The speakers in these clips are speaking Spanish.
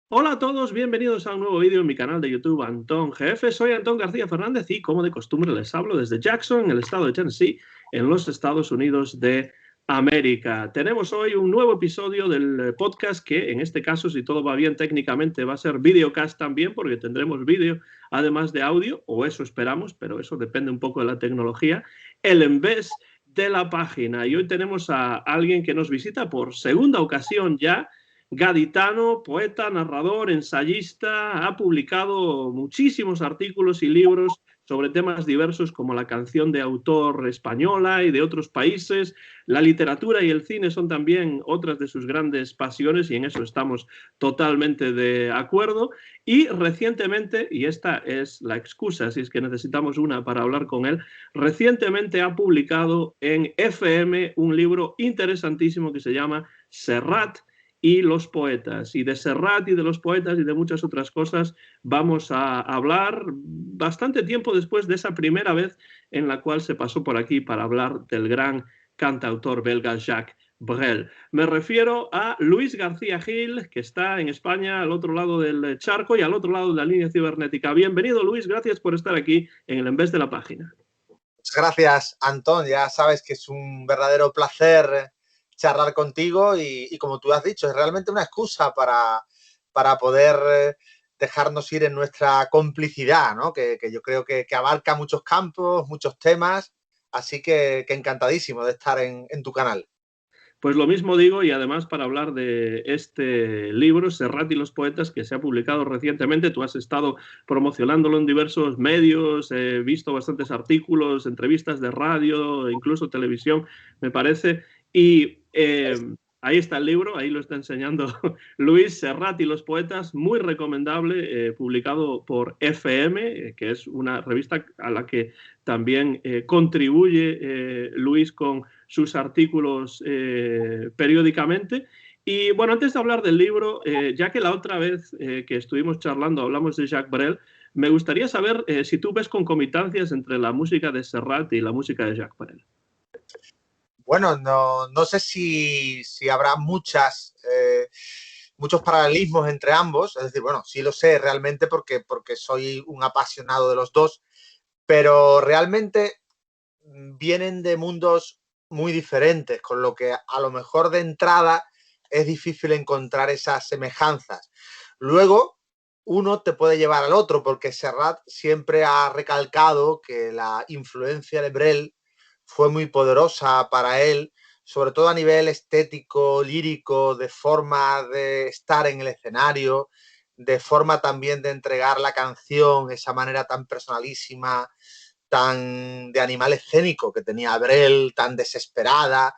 Hola a todos, bienvenidos a un nuevo vídeo en mi canal de YouTube Antón GF. Soy Antón García Fernández y como de costumbre les hablo desde Jackson, en el estado de Tennessee, en los Estados Unidos de América. Tenemos hoy un nuevo episodio del podcast que en este caso, si todo va bien técnicamente, va a ser videocast también porque tendremos vídeo además de audio, o eso esperamos, pero eso depende un poco de la tecnología, el en vez de la página. Y hoy tenemos a alguien que nos visita por segunda ocasión ya, gaditano, poeta, narrador, ensayista, ha publicado muchísimos artículos y libros sobre temas diversos como la canción de autor española y de otros países. La literatura y el cine son también otras de sus grandes pasiones y en eso estamos totalmente de acuerdo. Y recientemente, y esta es la excusa si es que necesitamos una para hablar con él, recientemente ha publicado en FM un libro interesantísimo que se llama Serrat y los poetas. Y de Serrat y de los poetas y de muchas otras cosas vamos a hablar bastante tiempo después de esa primera vez en la cual se pasó por aquí para hablar del gran cantautor belga Jacques Brel. Me refiero a Luis García Gil, que está en España al otro lado del charco y al otro lado de la línea cibernética. Bienvenido, Luis, gracias por estar aquí en el En vez de la página. Muchas gracias, Antón. Ya sabes que es un verdadero placer charlar contigo y como tú has dicho, es realmente una excusa para poder dejarnos ir en nuestra complicidad, ¿no? Que yo creo que abarca muchos campos, muchos temas, así que encantadísimo de estar en tu canal. Pues lo mismo digo, y además para hablar de este libro, Serrat y los poetas, que se ha publicado recientemente, tú has estado promocionándolo en diversos medios, he visto bastantes artículos, entrevistas de radio, incluso televisión, me parece, y ahí está el libro, ahí lo está enseñando Luis, Serrat y los poetas, muy recomendable, publicado por FM, que es una revista a la que también contribuye Luis con sus artículos periódicamente. Y bueno, antes de hablar del libro, ya que la otra vez que estuvimos charlando hablamos de Jacques Brel, me gustaría saber si tú ves concomitancias entre la música de Serrat y la música de Jacques Brel. Bueno, no sé si habrá muchos paralelismos entre ambos. Es decir, bueno, sí lo sé realmente porque soy un apasionado de los dos, pero realmente vienen de mundos muy diferentes, con lo que a lo mejor de entrada es difícil encontrar esas semejanzas. Luego, uno te puede llevar al otro, porque Serrat siempre ha recalcado que la influencia de Brel fue muy poderosa para él, sobre todo a nivel estético, lírico, de forma de estar en el escenario, de forma también de entregar la canción, esa manera tan personalísima, tan de animal escénico que tenía Brel, tan desesperada.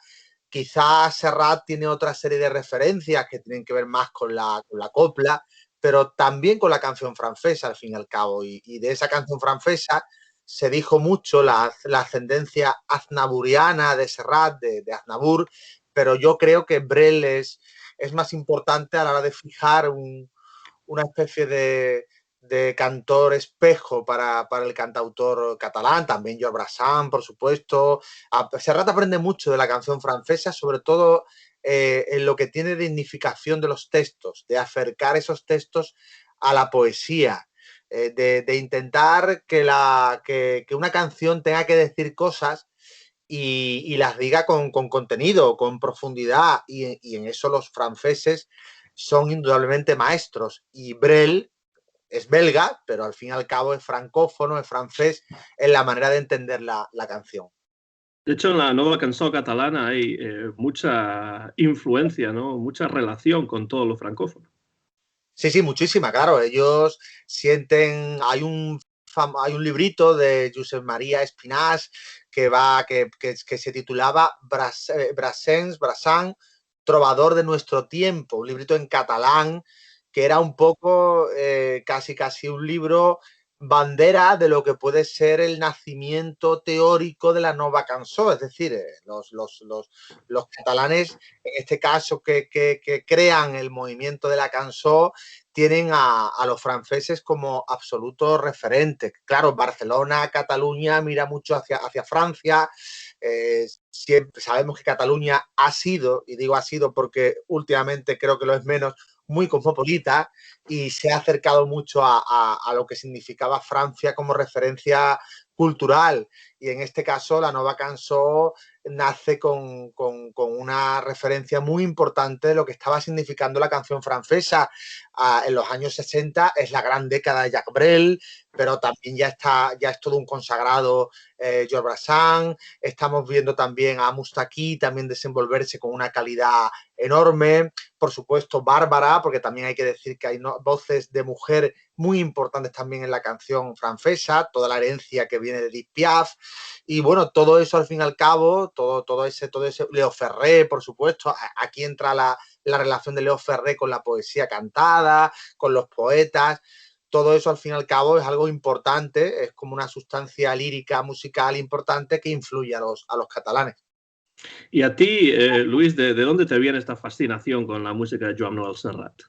Quizás Serrat tiene otra serie de referencias que tienen que ver más con la copla, pero también con la canción francesa, al fin y al cabo. Y de esa canción francesa se dijo mucho la ascendencia aznaburiana de Serrat, de Aznavour, pero yo creo que Brel es más importante a la hora de fijar una especie de cantor espejo para el cantautor catalán, también George Brassens, por supuesto. Serrat aprende mucho de la canción francesa, sobre todo en lo que tiene de dignificación de los textos, de acercar esos textos a la poesía, de intentar que una canción tenga que decir cosas y las diga con contenido, con profundidad, y en eso los franceses son indudablemente maestros. Y Brel es belga, pero al fin y al cabo es francófono, es francés, en la manera de entender la canción. De hecho, en la nueva canción catalana hay mucha influencia, ¿no? Mucha relación con todo lo francófono. Sí, sí, muchísima, claro. Ellos sienten, hay un librito de Josep María Espinàs que se titulaba Brassens, Trovador de nuestro tiempo, un librito en catalán que era un poco casi un libro bandera de lo que puede ser el nacimiento teórico de la nova cançó, es decir, los catalanes, en este caso, que crean el movimiento de la cançó, tienen a los franceses como absolutos referentes. Claro, Barcelona, Cataluña mira mucho hacia Francia. Siempre sabemos que Cataluña ha sido, y digo ha sido porque últimamente creo que lo es menos, muy cosmopolita y se ha acercado mucho a lo que significaba Francia como referencia cultural. Y en este caso, la Nova Cançó nace con una referencia muy importante de lo que estaba significando la canción francesa. En los años 60 es la gran década de Jacques Brel, pero también ya es todo un consagrado Georges Brassens. Estamos viendo también a Moustaki también desenvolverse con una calidad enorme. Por supuesto, Bárbara, porque también hay que decir que hay voces de mujer muy importantes también en la canción francesa, toda la herencia que viene de Edith Piaf. Y bueno, todo eso al fin y al cabo, todo ese Leo Ferré, por supuesto, aquí entra la relación de Leo Ferré con la poesía cantada, con los poetas. Todo eso al fin y al cabo es algo importante, es como una sustancia lírica, musical importante que influye a los catalanes. Y a ti, Luis, ¿de dónde te viene esta fascinación con la música de Joan Manuel Serrat?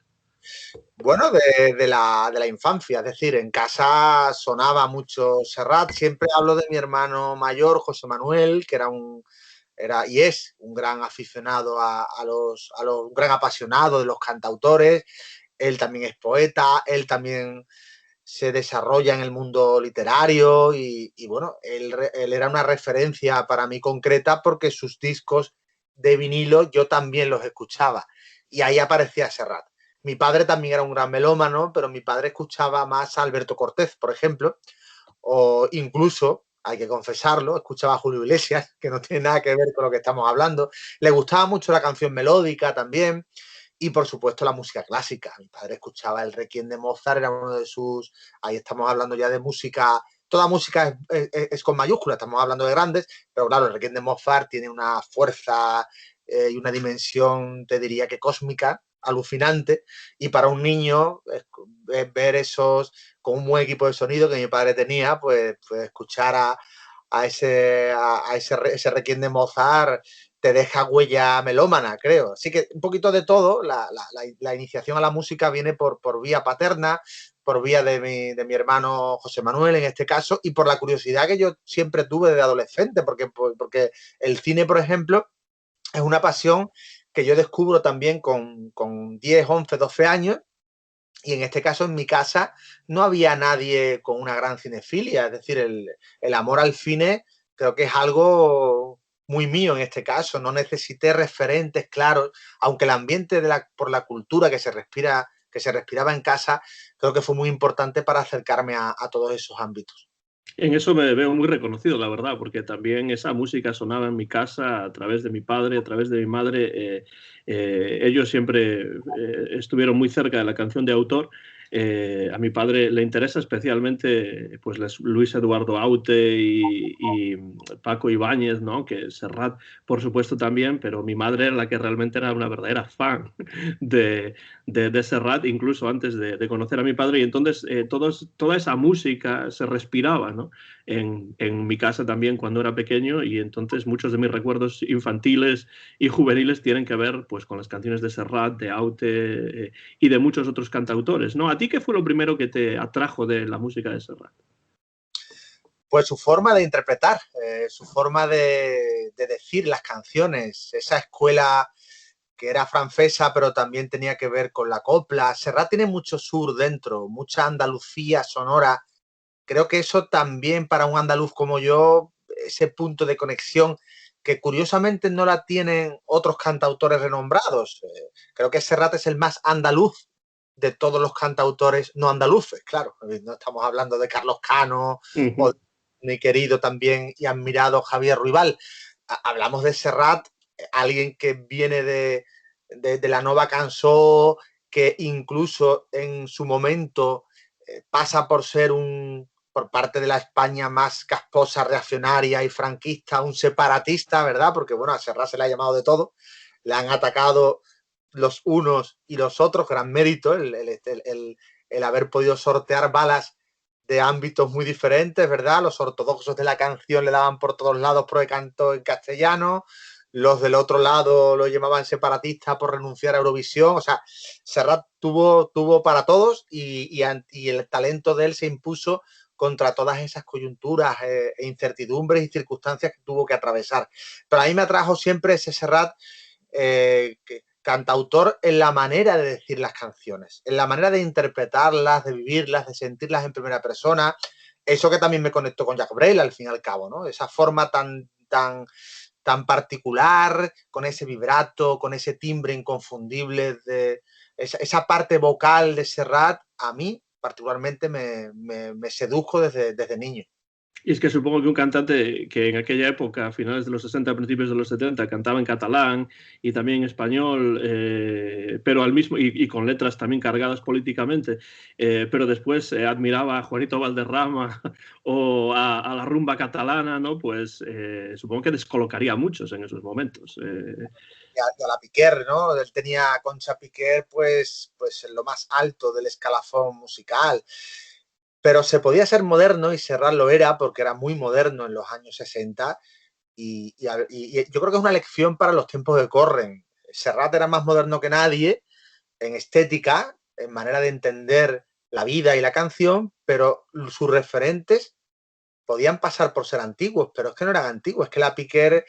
Bueno, de la infancia, es decir, en casa sonaba mucho Serrat. Siempre hablo de mi hermano mayor, José Manuel, que era y es un gran aficionado un gran apasionado de los cantautores. Él también es poeta, él también se desarrolla en el mundo literario y bueno, él era una referencia para mí concreta porque sus discos de vinilo yo también los escuchaba y ahí aparecía Serrat. Mi padre también era un gran melómano, pero mi padre escuchaba más a Alberto Cortés, por ejemplo, o incluso, hay que confesarlo, escuchaba a Julio Iglesias, que no tiene nada que ver con lo que estamos hablando. Le gustaba mucho la canción melódica también. Y por supuesto la música clásica. Mi padre escuchaba el Requiem de Mozart, era uno de sus... Ahí estamos hablando ya de música... Toda música es con mayúsculas, estamos hablando de grandes, pero claro, el Requiem de Mozart tiene una fuerza y una dimensión, te diría que cósmica, alucinante, y para un niño ver esos, con un buen equipo de sonido que mi padre tenía, pues escuchar a ese Requiem de Mozart te deja huella melómana, creo. Así que un poquito de todo, la iniciación a la música viene por vía paterna, por vía de mi hermano José Manuel en este caso, y por la curiosidad que yo siempre tuve de adolescente, porque el cine, por ejemplo, es una pasión que yo descubro también con 10, 11, 12 años, y en este caso en mi casa no había nadie con una gran cinefilia, es decir, el amor al cine creo que es algo muy mío en este caso, no necesité referentes claros, aunque el ambiente por la cultura que se respiraba en casa, creo que fue muy importante para acercarme a todos esos ámbitos. En eso me veo muy reconocido, la verdad, porque también esa música sonaba en mi casa a través de mi padre, a través de mi madre. Ellos siempre estuvieron muy cerca de la canción de autor. A mi padre le interesa especialmente pues, Luis Eduardo Aute y Paco Ibáñez, ¿no? Que Serrat, por supuesto, también, pero mi madre era la que realmente era una verdadera fan de Serrat, incluso antes de conocer a mi padre. Y entonces toda esa música se respiraba, ¿no? En mi casa también cuando era pequeño, y entonces muchos de mis recuerdos infantiles y juveniles tienen que ver pues, con las canciones de Serrat, de Aute y de muchos otros cantautores, ¿no? ¿A ti qué fue lo primero que te atrajo de la música de Serrat? Pues su forma de interpretar, su forma de decir las canciones, esa escuela que era francesa, pero también tenía que ver con la copla. Serrat tiene mucho sur dentro, mucha Andalucía sonora. Creo que eso también para un andaluz como yo, ese punto de conexión que curiosamente no la tienen otros cantautores renombrados. Creo que Serrat es el más andaluz de todos los cantautores no andaluces, claro. No estamos hablando de Carlos Cano o de mi querido también y admirado Javier Ruibal. Hablamos de Serrat, alguien que viene de la Nova Cançó, que incluso en su momento pasa por ser por parte de la España más casposa, reaccionaria y franquista, un separatista, ¿verdad? Porque, bueno, a Serrat se le ha llamado de todo, le han atacado los unos y los otros, gran mérito el haber podido sortear balas de ámbitos muy diferentes, ¿verdad? Los ortodoxos de la canción le daban por todos lados pro de canto en castellano, los del otro lado lo llamaban separatista por renunciar a Eurovisión. O sea, Serrat tuvo para todos y el talento de él se impuso contra todas esas coyunturas e incertidumbres y circunstancias que tuvo que atravesar. Pero a mí me atrajo siempre ese Serrat cantautor en la manera de decir las canciones, en la manera de interpretarlas, de vivirlas, de sentirlas en primera persona. Eso que también me conectó con Jacques Brel, al fin y al cabo, ¿no? Esa forma tan particular, con ese vibrato, con ese timbre inconfundible, de esa parte vocal de Serrat, a mí particularmente me sedujo desde niño. Y es que supongo que un cantante que en aquella época, a finales de los 60, principios de los 70, cantaba en catalán y también en español, pero al mismo y con letras también cargadas políticamente, pero después admiraba a Juanito Valderrama o a la rumba catalana, ¿no? Pues supongo que descolocaría a muchos en esos momentos. Y a la Piquer, ¿no? Él tenía a Concha Piquer, pues en lo más alto del escalafón musical. Pero se podía ser moderno y Serrat lo era porque era muy moderno en los años 60 y yo creo que es una lección para los tiempos que corren. Serrat era más moderno que nadie en estética, en manera de entender la vida y la canción, pero sus referentes podían pasar por ser antiguos, pero es que no eran antiguos, es que la Piquer,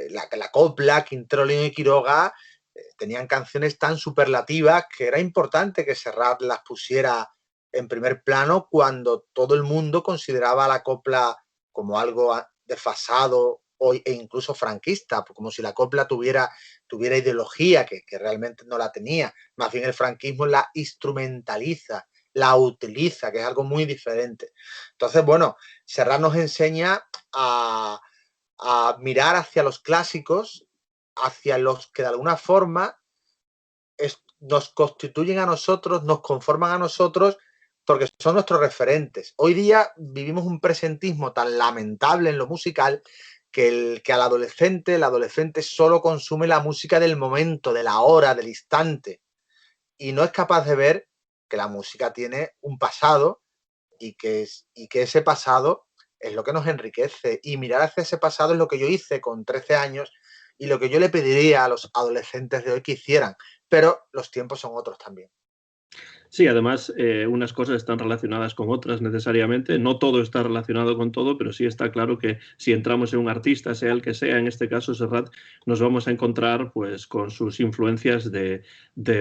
la Copla, Quintrolino y Quiroga tenían canciones tan superlativas que era importante que Serrat las pusiera en primer plano cuando todo el mundo consideraba la copla como algo desfasado e incluso franquista, como si la copla tuviera ideología, que realmente no la tenía. Más bien el franquismo la instrumentaliza, la utiliza, que es algo muy diferente. Entonces, bueno, Serrat nos enseña a mirar hacia los clásicos, hacia los que de alguna forma nos constituyen a nosotros, nos conforman a nosotros, porque son nuestros referentes. Hoy día vivimos un presentismo tan lamentable en lo musical que el adolescente solo consume la música del momento, de la hora, del instante, y no es capaz de ver que la música tiene un pasado y que ese pasado es lo que nos enriquece. Y mirar hacia ese pasado es lo que yo hice con 13 años y lo que yo le pediría a los adolescentes de hoy que hicieran. Pero los tiempos son otros también. Sí, además, unas cosas están relacionadas con otras necesariamente. No todo está relacionado con todo, pero sí está claro que si entramos en un artista, sea el que sea, en este caso Serrat, nos vamos a encontrar pues con sus influencias de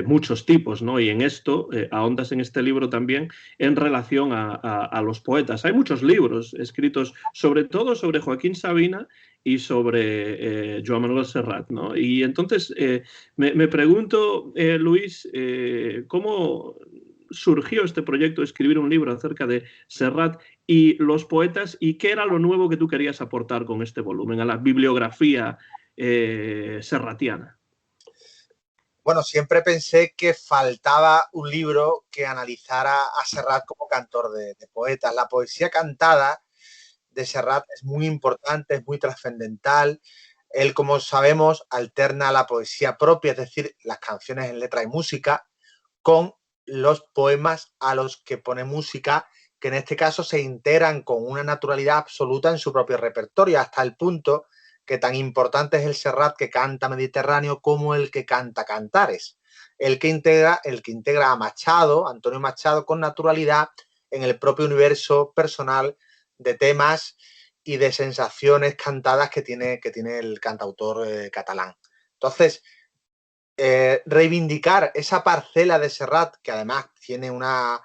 muchos tipos, ¿no? Y en esto ahondas en este libro también en relación a los poetas. Hay muchos libros escritos sobre todo sobre Joaquín Sabina y sobre Joan Manuel Serrat, ¿no? Y entonces me pregunto, Luis, ¿cómo surgió este proyecto de escribir un libro acerca de Serrat y los poetas y qué era lo nuevo que tú querías aportar con este volumen a la bibliografía serratiana? Bueno, siempre pensé que faltaba un libro que analizara a Serrat como cantor de poetas. La poesía cantada de Serrat es muy importante, es muy trascendental. Él, como sabemos, alterna la poesía propia, es decir, las canciones en letra y música, con los poemas a los que pone música, que en este caso se integran con una naturalidad absoluta en su propio repertorio, hasta el punto que tan importante es el Serrat que canta Mediterráneo como el que canta Cantares, el que integra a Machado, Antonio Machado, con naturalidad en el propio universo personal de temas y de sensaciones cantadas que tiene el cantautor catalán. Entonces, reivindicar esa parcela de Serrat, que además tiene una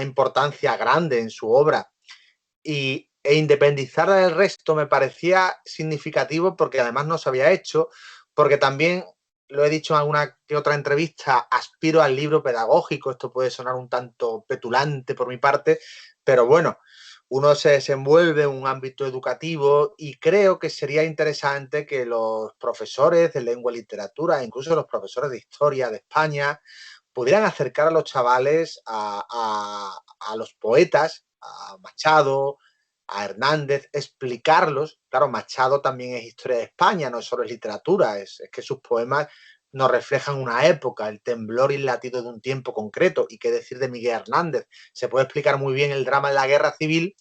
importancia grande en su obra, e independizarla del resto me parecía significativo porque además no se había hecho, porque también, lo he dicho en alguna que otra entrevista, aspiro al libro pedagógico. Esto puede sonar un tanto petulante por mi parte, pero bueno, uno se desenvuelve en un ámbito educativo y creo que sería interesante que los profesores de lengua y literatura, incluso los profesores de historia de España, pudieran acercar a los chavales a los poetas, a Machado, a Hernández, explicarlos. Claro, Machado también es historia de España, no solo es literatura, es que sus poemas nos reflejan una época, el temblor y el latido de un tiempo concreto. Y qué decir de Miguel Hernández. Se puede explicar muy bien el drama de la guerra civil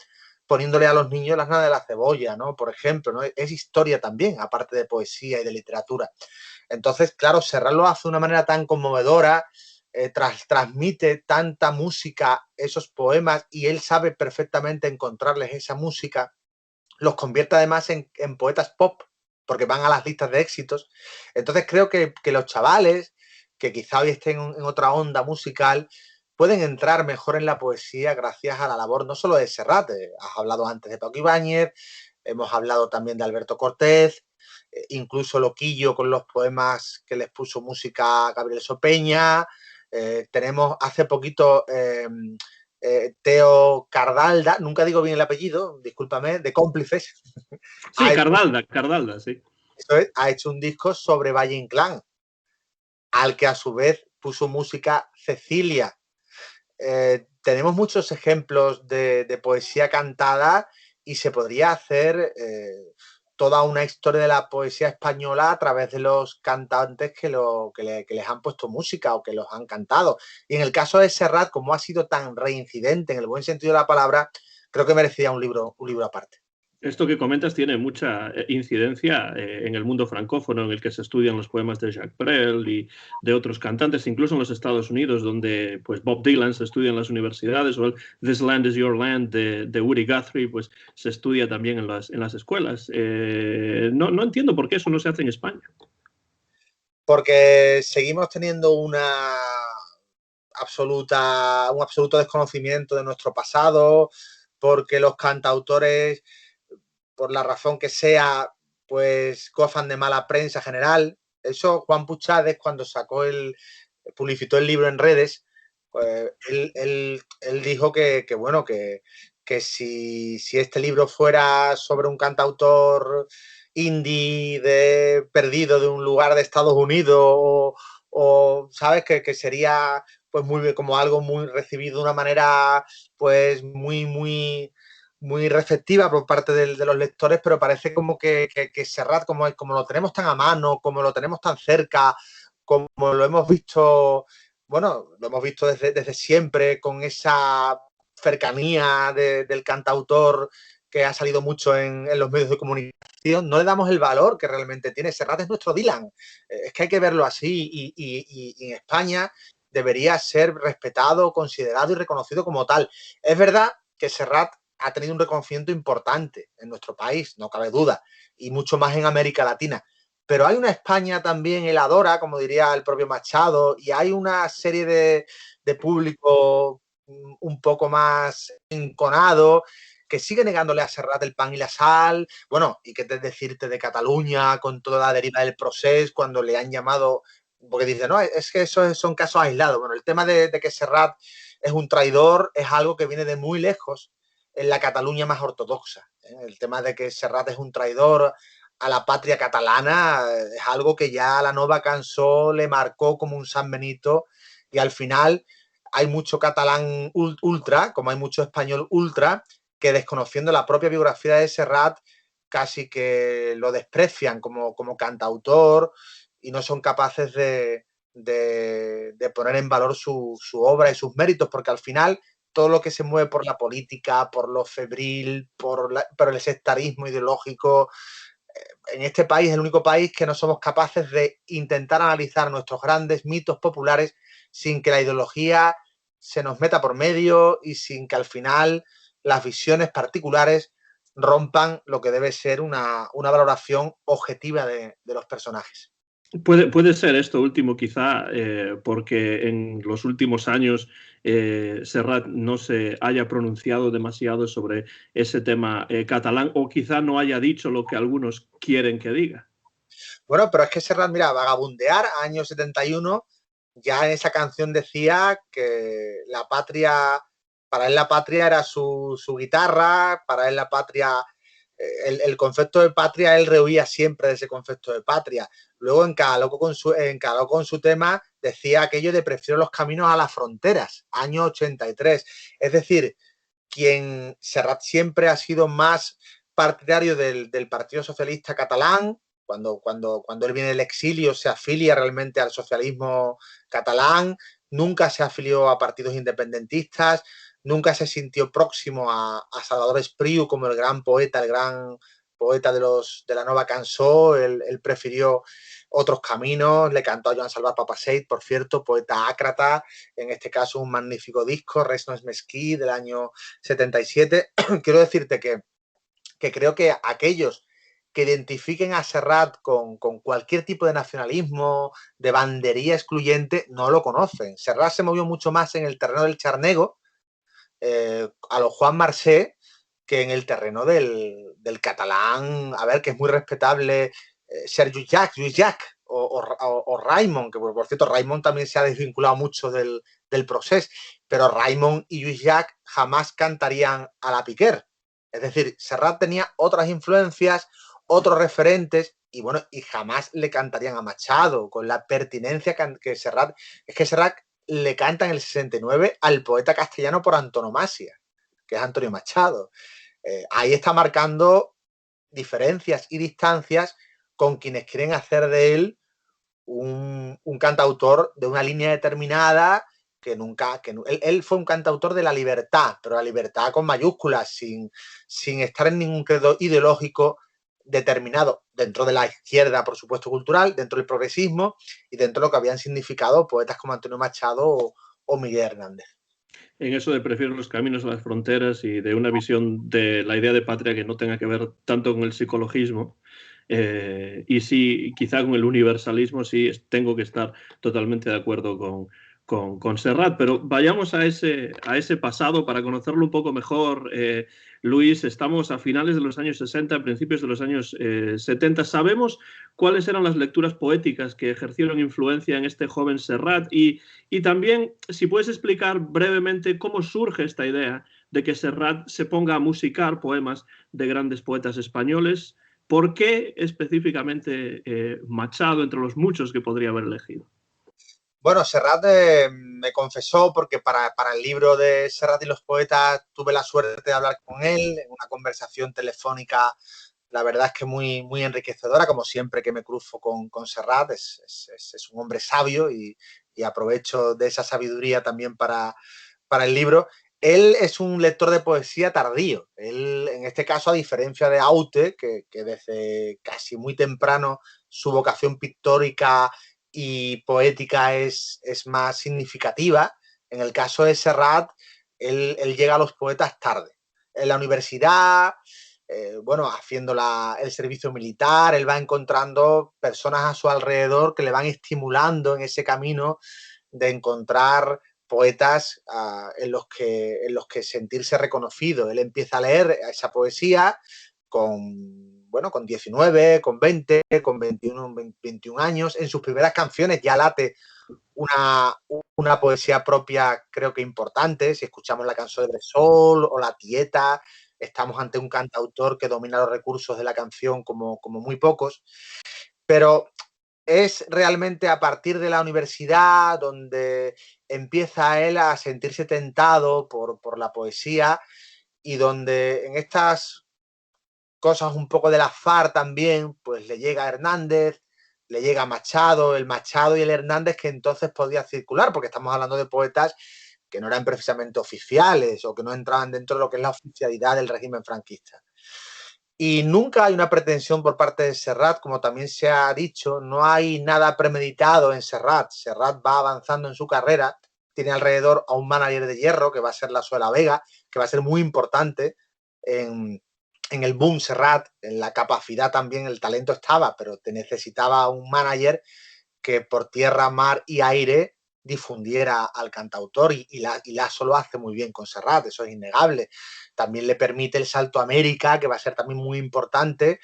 poniéndole a los niños las naves de la cebolla, ¿no? Por ejemplo, ¿no? Es historia también, aparte de poesía y de literatura. Entonces, claro, Serrat lo hace de una manera tan conmovedora, transmite tanta música, esos poemas, y él sabe perfectamente encontrarles esa música, los convierte además en poetas pop, porque van a las listas de éxitos. Entonces creo que los chavales, que quizá hoy estén en otra onda musical, pueden entrar mejor en la poesía gracias a la labor no solo de Serrat. Has hablado antes de Paco Ibáñez, hemos hablado también de Alberto Cortés, incluso Loquillo con los poemas que les puso música a Gabriel Sopeña. Tenemos hace poquito Teo Cardalda, nunca digo bien el apellido, discúlpame, de Cómplices. Sí, Cardalda, sí. Eso es, ha hecho un disco sobre Valle Inclán, al que a su vez puso música Cecilia. Tenemos muchos ejemplos de poesía cantada y se podría hacer toda una historia de la poesía española a través de los cantantes que les han puesto música o que los han cantado. Y en el caso de Serrat, como ha sido tan reincidente en el buen sentido de la palabra, creo que merecía un libro aparte. Esto que comentas tiene mucha incidencia en el mundo francófono, en el que se estudian los poemas de Jacques Brel y de otros cantantes, incluso en los Estados Unidos, donde pues, Bob Dylan se estudia en las universidades, o el This Land is Your Land de Woody Guthrie pues, se estudia también en las escuelas. No entiendo por qué eso no se hace en España. Porque seguimos teniendo un absoluto desconocimiento de nuestro pasado, porque los cantautores, por la razón que sea, pues gozan de mala prensa general. Eso Juan Puchades, cuando publicitó el libro en redes, pues él dijo que si este libro fuera sobre un cantautor indie perdido de un lugar de Estados Unidos o sabes que sería pues muy como algo muy recibido de una manera pues muy receptiva por parte de los lectores, pero parece como que Serrat, como lo tenemos tan a mano, como lo tenemos tan cerca, como lo hemos visto, bueno, lo hemos visto desde siempre, con esa cercanía del cantautor que ha salido mucho en los medios de comunicación, no le damos el valor que realmente tiene. Serrat es nuestro Dylan. Es que hay que verlo así y en España debería ser respetado, considerado y reconocido como tal. Es verdad que Serrat ha tenido un reconocimiento importante en nuestro país, no cabe duda, y mucho más en América Latina. Pero hay una España también heladora, como diría el propio Machado, y hay una serie de público un poco más enconado, que sigue negándole a Serrat el pan y la sal. Bueno, y qué decirte de Cataluña con toda la deriva del procés, cuando le han llamado, porque dice, no, es que esos son casos aislados. Bueno, el tema de que Serrat es un traidor es algo que viene de muy lejos en la Cataluña más ortodoxa. El tema de que Serrat es un traidor a la patria catalana es algo que ya a la Nova Cançó le marcó como un San Benito, y al final hay mucho catalán ultra, como hay mucho español ultra, que desconociendo la propia biografía de Serrat casi que lo desprecian como cantautor y no son capaces de poner en valor su obra y sus méritos, porque al final todo lo que se mueve por la política, por lo febril, por el sectarismo ideológico, en este país es el único país que no somos capaces de intentar analizar nuestros grandes mitos populares sin que la ideología se nos meta por medio y sin que al final las visiones particulares rompan lo que debe ser una valoración objetiva de los personajes. Puede ser esto último quizá porque en los últimos años Serrat no se haya pronunciado demasiado sobre ese tema catalán, o quizá no haya dicho lo que algunos quieren que diga. Bueno, pero es que Serrat, mira, Vagabundear, año 71, ya en esa canción decía que la patria, para él la patria era su guitarra, para él la patria, el concepto de patria, él rehuía siempre de ese concepto de patria. Luego, en Cada Loco con su tema, decía aquello de prefiero los caminos a las fronteras, año 83. Es decir, Serrat siempre ha sido más partidario del Partido Socialista catalán. Cuando él viene del exilio se afilia realmente al socialismo catalán, nunca se afilió a partidos independentistas, nunca se sintió próximo a Salvador Espriu como el gran poeta de la Nova Cançó. Él prefirió otros caminos, le cantó a Joan Salvat Papasseit, por cierto, poeta ácrata, en este caso un magnífico disco, Res no es mesquí, del año 77. Quiero decirte que creo que aquellos que identifiquen a Serrat con cualquier tipo de nacionalismo, de bandería excluyente, no lo conocen. Serrat se movió mucho más en el terreno del charnego, a lo Juan Marsé, que en el terreno del catalán, a ver, que es muy respetable, Sergi Lluís Llach o Raimon, que por cierto Raimon también se ha desvinculado mucho del procés, pero Raimon y Lluís Llach jamás cantarían a la Piquer. Es decir, Serrat tenía otras influencias, otros referentes, y bueno, y jamás le cantarían a Machado, con la pertinencia que Serrat, es que Serrat le canta en el 69 al poeta castellano por antonomasia, que es Antonio Machado. Ahí está marcando diferencias y distancias con quienes quieren hacer de él un cantautor de una línea determinada que nunca... Él fue un cantautor de la libertad, pero la libertad con mayúsculas, sin estar en ningún credo ideológico determinado, dentro de la izquierda, por supuesto, cultural, dentro del progresismo y dentro de lo que habían significado poetas como Antonio Machado o Miguel Hernández. En eso de prefiero los caminos a las fronteras y de una visión de la idea de patria que no tenga que ver tanto con el psicologismo, y sí, quizá con el universalismo, sí tengo que estar totalmente de acuerdo con Serrat, pero vayamos a ese pasado para conocerlo un poco mejor. Luis, estamos a finales de los años 60, principios de los años 70. ¿Sabemos cuáles eran las lecturas poéticas que ejercieron influencia en este joven Serrat? Y también, si puedes explicar brevemente cómo surge esta idea de que Serrat se ponga a musicar poemas de grandes poetas españoles. ¿Por qué específicamente Machado entre los muchos que podría haber elegido? Bueno, Serrat me confesó, porque para el libro de Serrat y los poetas tuve la suerte de hablar con él en una conversación telefónica, la verdad es que muy, muy enriquecedora, como siempre que me cruzo con Serrat. Es un hombre sabio y aprovecho de esa sabiduría también para el libro. Él es un lector de poesía tardío. Él, en este caso, a diferencia de Aute, que desde casi muy temprano su vocación pictórica y poética es más significativa, en el caso de Serrat, él llega a los poetas tarde. En la universidad, bueno, haciendo el servicio militar, él va encontrando personas a su alrededor que le van estimulando en ese camino de encontrar poetas en los que sentirse reconocido. Él empieza a leer esa poesía con 19, con 20, con 21 años. En sus primeras canciones ya late una poesía propia, creo que importante. Si escuchamos la canción de Bressol o La Tieta, estamos ante un cantautor que domina los recursos de la canción como muy pocos. Pero es realmente a partir de la universidad donde empieza él a sentirse tentado por la poesía, y donde en estas cosas un poco del azar también, pues le llega a Hernández, le llega Machado, el Machado y el Hernández que entonces podía circular, porque estamos hablando de poetas que no eran precisamente oficiales o que no entraban dentro de lo que es la oficialidad del régimen franquista. Y nunca hay una pretensión por parte de Serrat, como también se ha dicho, no hay nada premeditado en Serrat. Serrat va avanzando en su carrera, tiene alrededor a un manager de hierro, que va a ser Lasso Vega, que va a ser muy importante en el boom Serrat, en la capacidad también, el talento estaba, pero te necesitaba un manager que por tierra, mar y aire difundiera al cantautor, y Lasso lo hace muy bien con Serrat, eso es innegable. También le permite el salto a América, que va a ser también muy importante,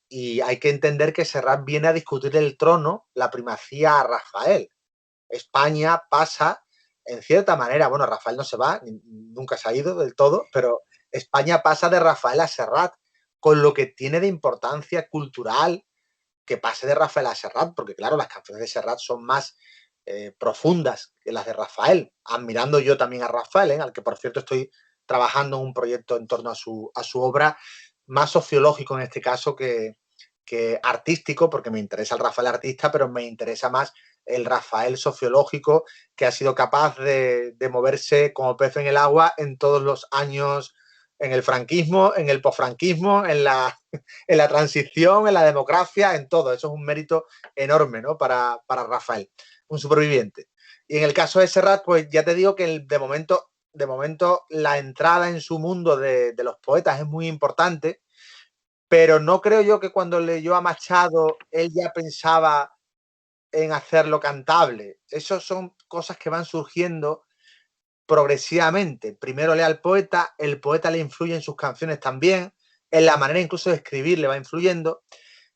y hay que entender que Serrat viene a discutir el trono, la primacía a Rafael. España pasa, en cierta manera, bueno, Rafael no se va, nunca se ha ido del todo, pero España pasa de Rafael a Serrat, con lo que tiene de importancia cultural que pase de Rafael a Serrat, porque claro, las canciones de Serrat son más profundas que las de Rafael, admirando yo también a Rafael, al que por cierto estoy trabajando en un proyecto en torno a su obra, más sociológico en este caso que artístico, porque me interesa el Rafael artista, pero me interesa más el Rafael sociológico, que ha sido capaz de moverse como pez en el agua en todos los años, en el franquismo, en el posfranquismo, en la transición, en la democracia, en todo. Eso es un mérito enorme, ¿no? para Rafael, un superviviente. Y en el caso de Serrat, pues ya te digo que de momento la entrada en su mundo de los poetas es muy importante, pero no creo yo que cuando leyó a Machado él ya pensaba en hacerlo cantable. Esas son cosas que van surgiendo progresivamente. Primero lee al poeta, el poeta le influye en sus canciones también, en la manera incluso de escribir le va influyendo,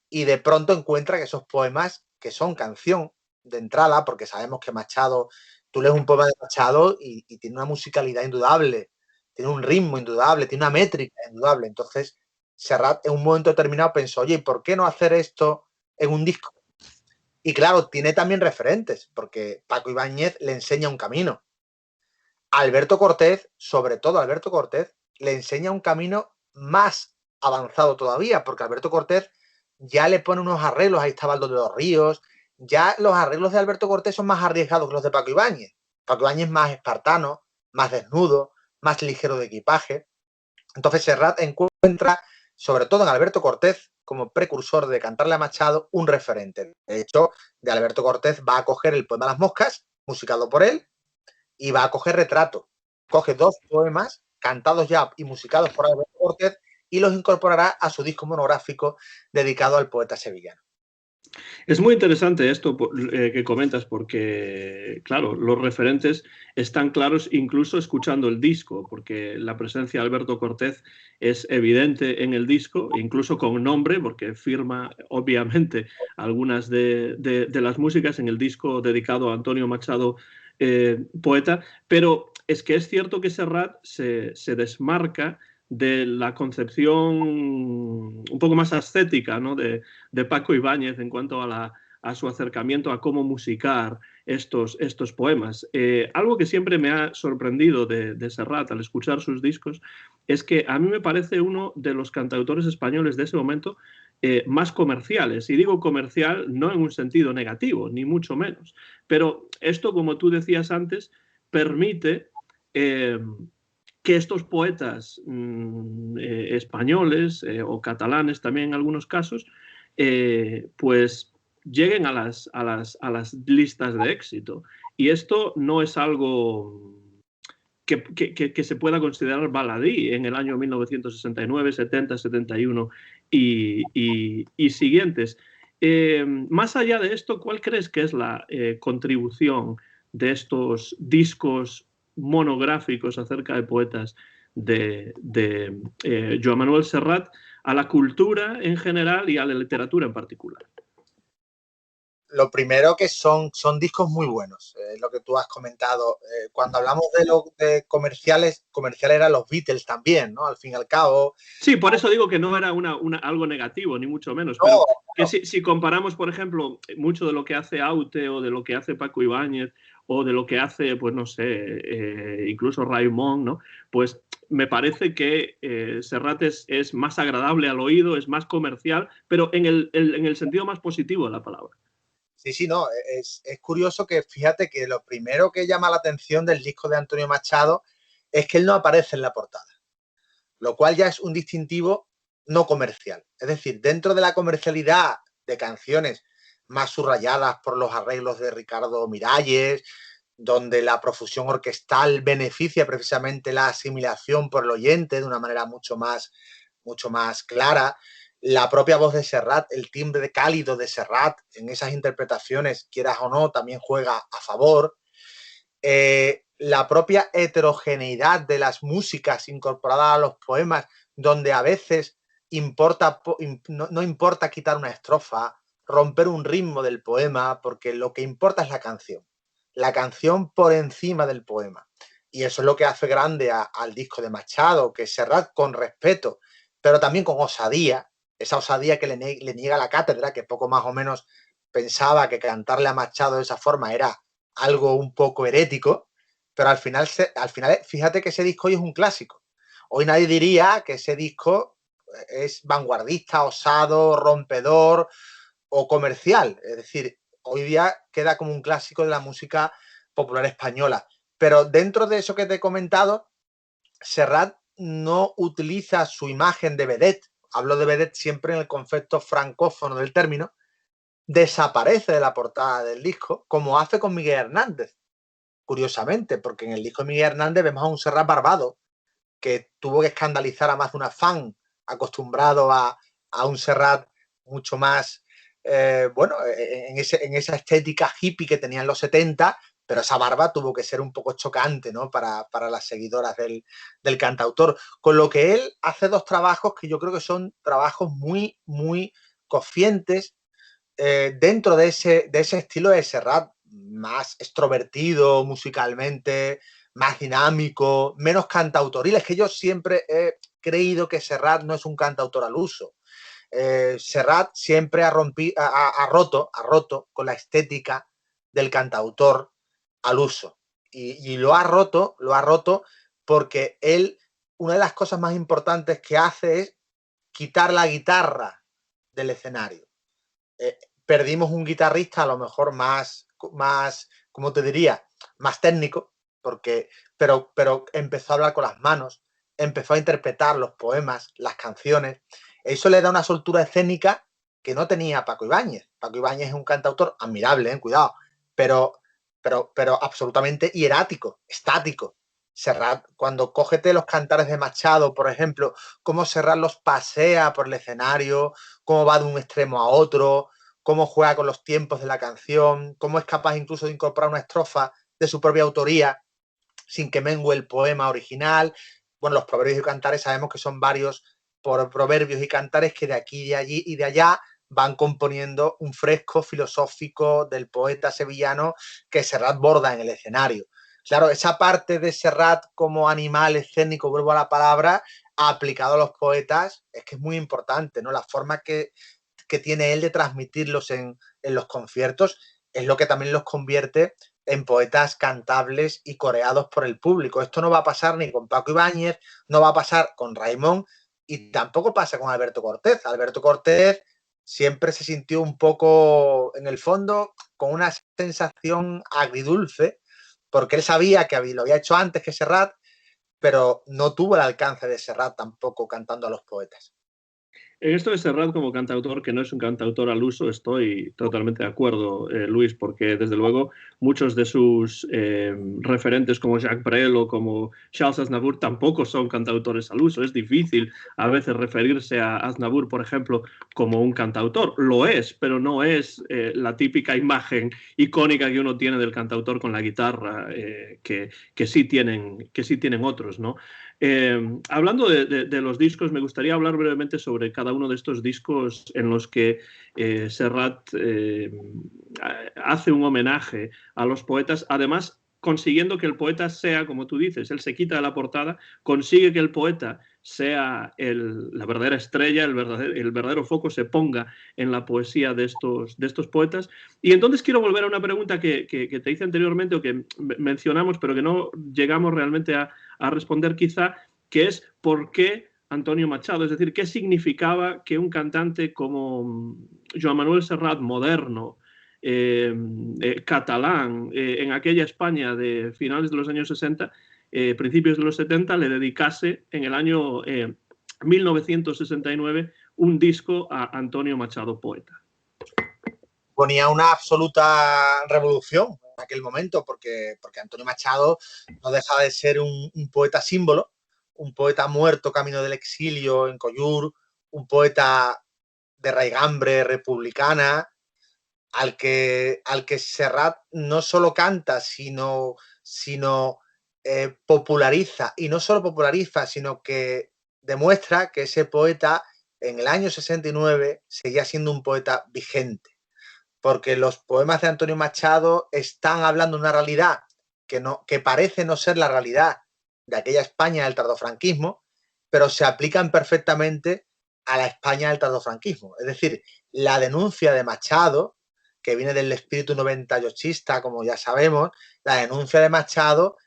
y de pronto encuentra que esos poemas, que son canción de entrada, porque sabemos que Machado, tú lees un poema de Machado y tiene una musicalidad indudable, tiene un ritmo indudable, tiene una métrica indudable. Entonces, Serrat en un momento determinado pensó, oye, ¿por qué no hacer esto en un disco? Y claro, tiene también referentes, porque Paco Ibáñez le enseña un camino. Alberto Cortés, sobre todo Alberto Cortés, le enseña un camino más avanzado todavía, porque Alberto Cortés ya le pone unos arreglos, ahí está Baldo de los Ríos, ya los arreglos de Alberto Cortés son más arriesgados que los de Paco Ibáñez. Paco Ibáñez es más espartano, más desnudo, más ligero de equipaje. Entonces Serrat encuentra, sobre todo en Alberto Cortés, como precursor de Cantarle a Machado, un referente. De hecho, de Alberto Cortés va a coger el poema Las Moscas, musicado por él, y va a coger Retrato. Coge 2 poemas cantados ya y musicados por Alberto Cortés y los incorporará a su disco monográfico dedicado al poeta sevillano. Es muy interesante esto que comentas porque, claro, los referentes están claros incluso escuchando el disco, porque la presencia de Alberto Cortés es evidente en el disco, incluso con nombre, porque firma obviamente algunas de las músicas en el disco dedicado a Antonio Machado, poeta, pero es que es cierto que Serrat se desmarca de la concepción un poco más ascética, ¿no? de Paco Ibáñez en cuanto a su acercamiento a cómo musicar estos poemas. Algo que siempre me ha sorprendido de Serrat al escuchar sus discos es que a mí me parece uno de los cantautores españoles de ese momento más comerciales. Y digo comercial no en un sentido negativo, ni mucho menos. Pero esto, como tú decías antes, permite que estos poetas españoles o catalanes también en algunos casos, pues lleguen a las listas de éxito. Y esto no es algo que se pueda considerar baladí en el año 1969, 70, 71 y siguientes. Más allá de esto, ¿cuál crees que es la contribución de estos discos monográficos acerca de poetas de Joan Manuel Serrat a la cultura en general y a la literatura en particular? Lo primero que son discos muy buenos, lo que tú has comentado. Cuando hablamos de comerciales eran los Beatles también, ¿no? Al fin y al cabo. Sí, por eso digo que no era algo negativo, ni mucho menos, pero No, que si comparamos, por ejemplo, mucho de lo que hace Aute o de lo que hace Paco Ibáñez o de lo que hace, pues no sé, incluso Raimon, ¿no? Pues me parece que Serrat es más agradable al oído, es más comercial, pero en el sentido más positivo de la palabra. sí, sí, no. Es curioso que fíjate que lo primero que llama la atención del disco de Antonio Machado es que él no aparece en la portada, lo cual ya es un distintivo no comercial. Es decir, dentro de la comercialidad de canciones más subrayadas por los arreglos de Ricardo Miralles, donde la profusión orquestal beneficia precisamente la asimilación por el oyente de una manera mucho más clara. La propia voz de Serrat, el timbre cálido de Serrat en esas interpretaciones, quieras o no, también juega a favor. La propia heterogeneidad de las músicas incorporadas a los poemas, donde a veces no importa quitar una estrofa, romper un ritmo del poema, porque lo que importa es la canción por encima del poema. Y eso es lo que hace grande al disco de Machado, que Serrat con respeto, pero también con osadía, esa osadía que le niega la cátedra, que poco más o menos pensaba que cantarle a Machado de esa forma era algo un poco herético, pero al final fíjate que ese disco hoy es un clásico. Hoy nadie diría que ese disco es vanguardista, osado, rompedor o comercial. Es decir, hoy día queda como un clásico de la música popular española. Pero dentro de eso que te he comentado, Serrat no utiliza su imagen de vedette. Hablo de vedette siempre en el concepto francófono del término. Desaparece de la portada del disco, como hace con Miguel Hernández, curiosamente, porque en el disco de Miguel Hernández vemos a un Serrat barbado que tuvo que escandalizar a más de una fan acostumbrado a a un Serrat mucho más, bueno, en esa estética hippie que tenían los 70, pero esa barba tuvo que ser un poco chocante, ¿no? Para las seguidoras del cantautor. Con lo que él hace dos trabajos que yo creo que son trabajos muy, muy conscientes dentro de ese estilo de Serrat, más extrovertido musicalmente, más dinámico, menos cantautoril. Es que yo siempre he creído que Serrat no es un cantautor al uso. Serrat siempre ha roto con la estética del cantautor al uso. Y lo ha roto porque él, una de las cosas más importantes que hace es quitar la guitarra del escenario. Perdimos un guitarrista a lo mejor más, ¿cómo te diría? Más técnico, pero empezó a hablar con las manos, empezó a interpretar los poemas, las canciones. Eso le da una soltura escénica que no tenía Paco Ibáñez. Paco Ibáñez es un cantautor admirable, cuidado, pero absolutamente hierático, estático. Serrat, cuando cógete los cantares de Machado, por ejemplo, cómo Serrat los pasea por el escenario, cómo va de un extremo a otro, cómo juega con los tiempos de la canción, cómo es capaz incluso de incorporar una estrofa de su propia autoría sin que mengue el poema original. Bueno, los proverbios y cantares sabemos que son varios proverbios y cantares que de aquí, de allí y de allá van componiendo un fresco filosófico del poeta sevillano que Serrat borda en el escenario. Claro, esa parte de Serrat como animal escénico, vuelvo a la palabra, aplicado a los poetas, es que es muy importante, ¿no? La forma que tiene él de transmitirlos en los conciertos es lo que también los convierte en poetas cantables y coreados por el público. Esto no va a pasar ni con Paco Ibáñez, no va a pasar con Raimón y tampoco pasa con Alberto Cortés. Alberto Cortés siempre se sintió un poco, en el fondo, con una sensación agridulce, porque él sabía que lo había hecho antes que Serrat, pero no tuvo el alcance de Serrat tampoco cantando a los poetas. En esto de Serrat como cantautor, que no es un cantautor al uso, estoy totalmente de acuerdo, Luis, porque desde luego muchos de sus referentes como Jacques Brel o como Charles Aznavour tampoco son cantautores al uso. Es difícil a veces referirse a Aznavour, por ejemplo, como un cantautor. Lo es, pero no es la típica imagen icónica que uno tiene del cantautor con la guitarra, que sí tienen otros, ¿no? Hablando de los discos, me gustaría hablar brevemente sobre cada uno de estos discos en los que Serrat hace un homenaje a los poetas, además consiguiendo que el poeta sea, como tú dices, él se quita de la portada, consigue que el poeta sea la verdadera estrella, el verdadero foco se ponga en la poesía de estos poetas. Y entonces quiero volver a una pregunta que te hice anteriormente o que mencionamos, pero que no llegamos realmente a responder quizá, que es por qué Antonio Machado, es decir, qué significaba que un cantante como Joan Manuel Serrat, moderno, catalán, en aquella España de finales de los años 60, principios de los 70, le dedicase en el año 1969 un disco a Antonio Machado, poeta. Ponía una absoluta revolución en aquel momento, porque Antonio Machado no deja de ser un poeta símbolo, un poeta muerto camino del exilio en Collur, un poeta de raigambre republicana, al que Serrat no solo canta, sino populariza, y no solo populariza, sino que demuestra que ese poeta en el año 69 seguía siendo un poeta vigente, porque los poemas de Antonio Machado están hablando de una realidad que parece no ser la realidad de aquella España del tardofranquismo, pero se aplican perfectamente a la España del tardofranquismo. Es decir, la denuncia de Machado, que viene del espíritu 98ista, como ya sabemos, la denuncia de Machado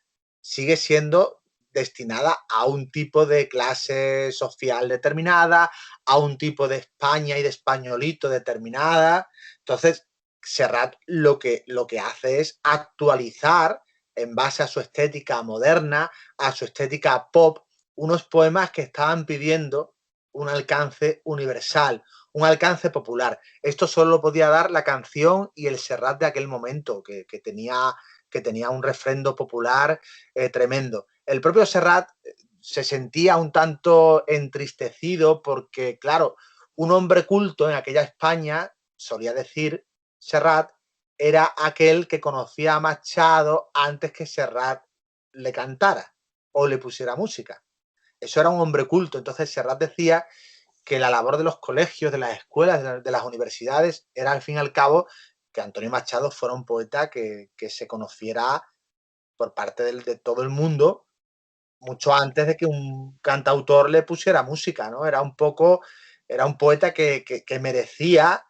sigue siendo destinada a un tipo de clase social determinada, a un tipo de España y de españolito determinada. Entonces, Serrat lo que hace es actualizar en base a su estética moderna, a su estética pop, unos poemas que estaban pidiendo un alcance universal, un alcance popular. Esto solo lo podía dar la canción y el Serrat de aquel momento, que tenía un refrendo popular tremendo. El propio Serrat se sentía un tanto entristecido porque, claro, un hombre culto en aquella España, solía decir Serrat, era aquel que conocía a Machado antes que Serrat le cantara o le pusiera música. Eso era un hombre culto. Entonces Serrat decía que la labor de los colegios, de las escuelas, de las universidades, era al fin y al cabo que Antonio Machado fuera un poeta que se conociera por parte de todo el mundo mucho antes de que un cantautor le pusiera música, ¿no? Era un poeta que merecía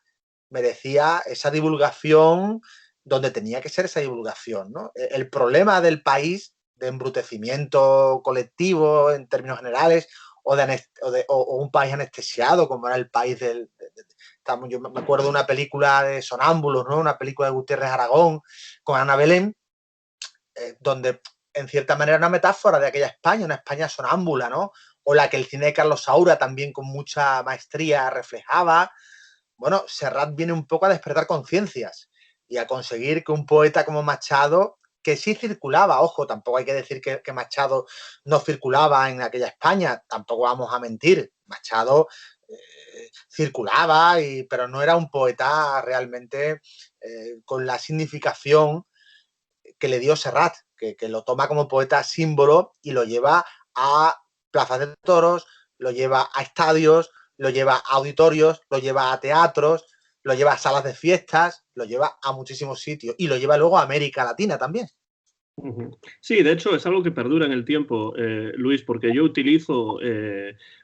esa divulgación donde tenía que ser esa divulgación, ¿no? El problema del país de embrutecimiento colectivo en términos generales o un país anestesiado como era el país yo me acuerdo de una película de Sonámbulos, ¿no? Una película de Gutiérrez Aragón con Ana Belén, donde en cierta manera una metáfora de aquella España, una España sonámbula, ¿no? O la que el cine de Carlos Saura también con mucha maestría reflejaba. Bueno, Serrat viene un poco a despertar conciencias y a conseguir que un poeta como Machado, que sí circulaba, ojo, tampoco hay que decir que Machado no circulaba en aquella España, tampoco vamos a mentir, Machado circulaba, pero no era un poeta realmente con la significación que le dio Serrat, que lo toma como poeta símbolo y lo lleva a plazas de toros, lo lleva a estadios, lo lleva a auditorios, lo lleva a teatros, lo lleva a salas de fiestas, lo lleva a muchísimos sitios y lo lleva luego a América Latina también. Sí, de hecho es algo que perdura en el tiempo, Luis, porque yo utilizo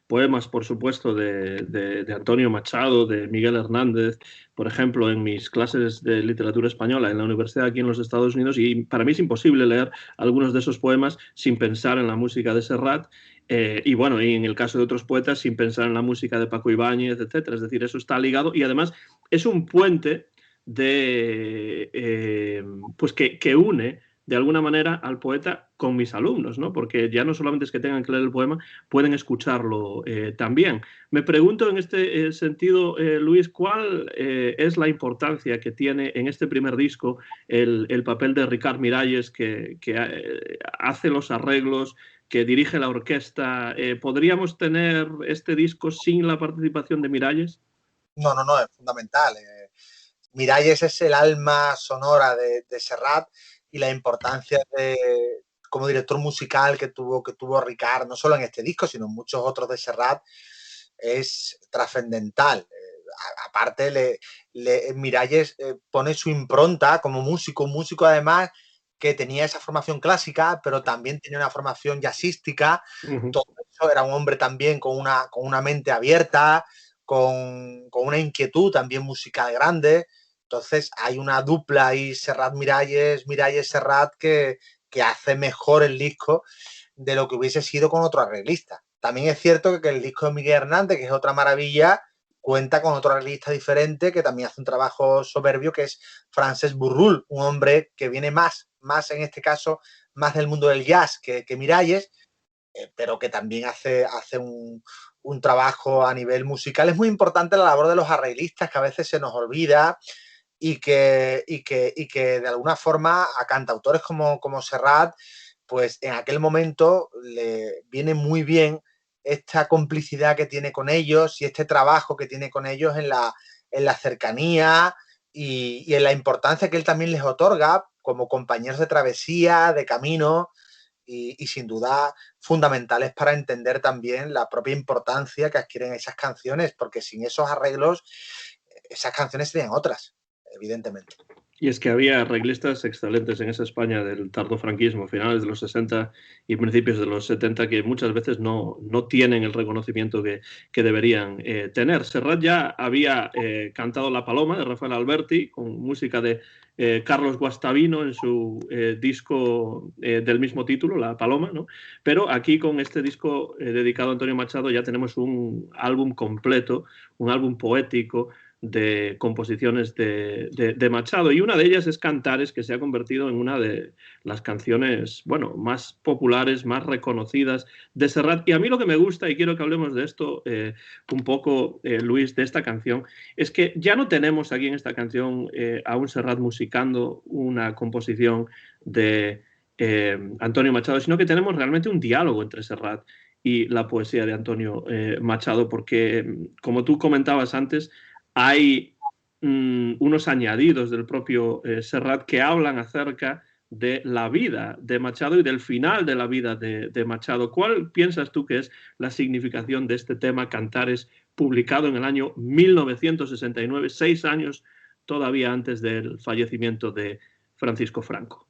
poemas, por supuesto, de Antonio Machado, de Miguel Hernández, por ejemplo, en mis clases de literatura española en la universidad aquí en los Estados Unidos, y para mí es imposible leer algunos de esos poemas sin pensar en la música de Serrat. Y bueno, y en el caso de otros poetas, sin pensar en la música de Paco Ibáñez, etcétera. Es decir, eso está ligado y además es un puente pues que une de alguna manera al poeta con mis alumnos, ¿no? Porque ya no solamente es que tengan que leer el poema, pueden escucharlo también. Me pregunto en este sentido, Luis, ¿cuál es la importancia que tiene en este primer disco el papel de Ricard Miralles, que hace los arreglos, que dirige la orquesta? ¿Podríamos tener este disco sin la participación de Miralles? No, es fundamental. Miralles es el alma sonora de Serrat y la importancia como director musical que tuvo Ricard, no solo en este disco, sino en muchos otros de Serrat, es trascendental. Aparte, Miralles pone su impronta como músico, un músico además que tenía esa formación clásica, pero también tenía una formación jazzística. Todo eso, era un hombre también con una mente abierta, con una inquietud también musical grande. Entonces hay una dupla ahí, Serrat-Miralles, Miralles-Serrat, que hace mejor el disco de lo que hubiese sido con otro arreglista. También es cierto que el disco de Miguel Hernández, que es otra maravilla, cuenta con otro arreglista diferente que también hace un trabajo soberbio, que es Francesc Burrul, un hombre que viene más en este caso, más del mundo del jazz que Miralles, pero que también hace un trabajo a nivel musical. Es muy importante la labor de los arreglistas, que a veces se nos olvida, y que de alguna forma a cantautores como Serrat, pues en aquel momento le viene muy bien esta complicidad que tiene con ellos y este trabajo que tiene con ellos en la cercanía y en la importancia que él también les otorga como compañeros de travesía, de camino y sin duda fundamentales para entender también la propia importancia que adquieren esas canciones, porque sin esos arreglos esas canciones serían otras, evidentemente. Y es que había arreglistas excelentes en esa España del tardofranquismo, finales de los 60 y principios de los 70, que muchas veces no tienen el reconocimiento que deberían tener. Serrat ya había cantado La Paloma, de Rafael Alberti, con música de Carlos Guastavino en su disco del mismo título, La Paloma, ¿no? Pero aquí con este disco dedicado a Antonio Machado ya tenemos un álbum completo, un álbum poético, de composiciones de Machado, y una de ellas es Cantares, que se ha convertido en una de las canciones, bueno, más populares, más reconocidas de Serrat. Y a mí lo que me gusta, y quiero que hablemos de esto un poco, Luis, de esta canción, es que ya no tenemos aquí en esta canción a un Serrat musicando una composición de Antonio Machado, sino que tenemos realmente un diálogo entre Serrat y la poesía de Antonio Machado, porque, como tú comentabas antes, hay unos añadidos del propio Serrat que hablan acerca de la vida de Machado y del final de la vida de Machado. ¿Cuál piensas tú que es la significación de este tema, Cantares, publicado en el año 1969, 6 años todavía antes del fallecimiento de Francisco Franco?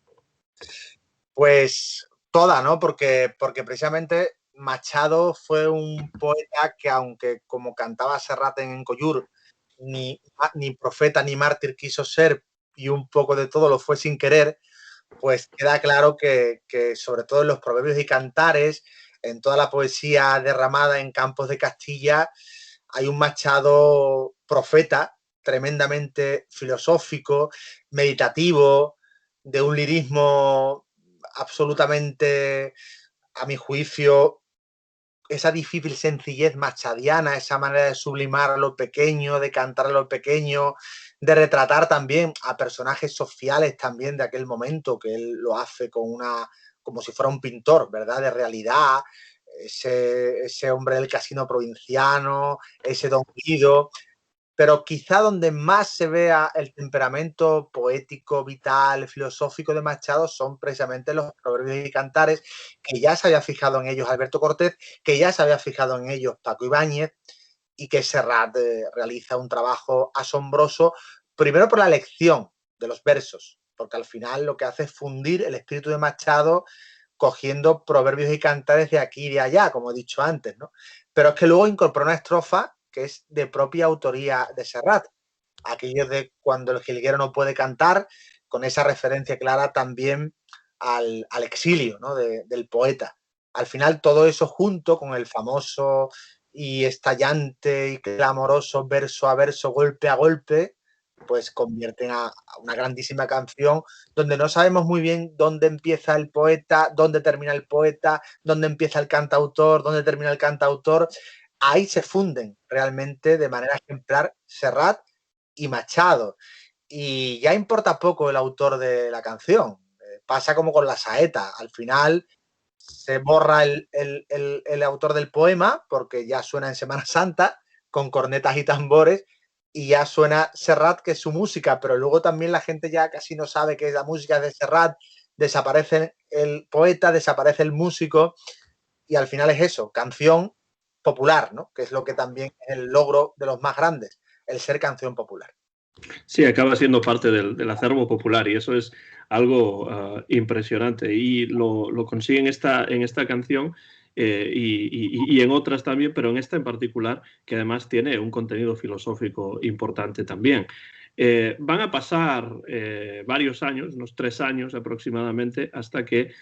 Pues toda, ¿no? Porque precisamente Machado fue un poeta que, aunque como cantaba Serrat en Coyur, ni profeta ni mártir quiso ser, y un poco de todo lo fue sin querer, pues queda claro que sobre todo en los proverbios y cantares, en toda la poesía derramada en campos de Castilla, hay un Machado profeta, tremendamente filosófico, meditativo, de un lirismo absolutamente, a mi juicio, esa difícil sencillez machadiana, esa manera de sublimar lo pequeño, de cantar lo pequeño, de retratar también a personajes sociales también de aquel momento, que él lo hace con como si fuera un pintor, ¿verdad? De realidad, ese hombre del casino provinciano, ese Don Guido, pero quizá donde más se vea el temperamento poético, vital, filosófico de Machado son precisamente los proverbios y cantares, que ya se había fijado en ellos Alberto Cortés, que ya se había fijado en ellos Paco Ibáñez, y que Serrat realiza un trabajo asombroso, primero por la elección de los versos, porque al final lo que hace es fundir el espíritu de Machado cogiendo proverbios y cantares de aquí y de allá, como he dicho antes, ¿no? Pero es que luego incorpora una estrofa que es de propia autoría de Serrat, aquello de cuando el jilguero no puede cantar, con esa referencia clara también al exilio, ¿no? del poeta. Al final todo eso junto con el famoso y estallante y clamoroso verso a verso, golpe a golpe, pues convierten a una grandísima canción donde no sabemos muy bien dónde empieza el poeta, dónde termina el poeta, dónde empieza el cantautor, dónde termina el cantautor. Ahí se funden realmente de manera ejemplar Serrat y Machado. Y ya importa poco el autor de la canción. Pasa como con la saeta. Al final se borra el autor del poema porque ya suena en Semana Santa con cornetas y tambores y ya suena Serrat, que es su música, pero luego también la gente ya casi no sabe que es la música de Serrat, desaparece el poeta, desaparece el músico y al final es eso, canción popular, ¿no? Que es lo que también es el logro de los más grandes, el ser canción popular. Sí, acaba siendo parte del acervo popular y eso es algo impresionante y lo consigue en esta canción y en otras también, pero en esta en particular, que además tiene un contenido filosófico importante también. Van a pasar varios años, unos 3 años aproximadamente, hasta que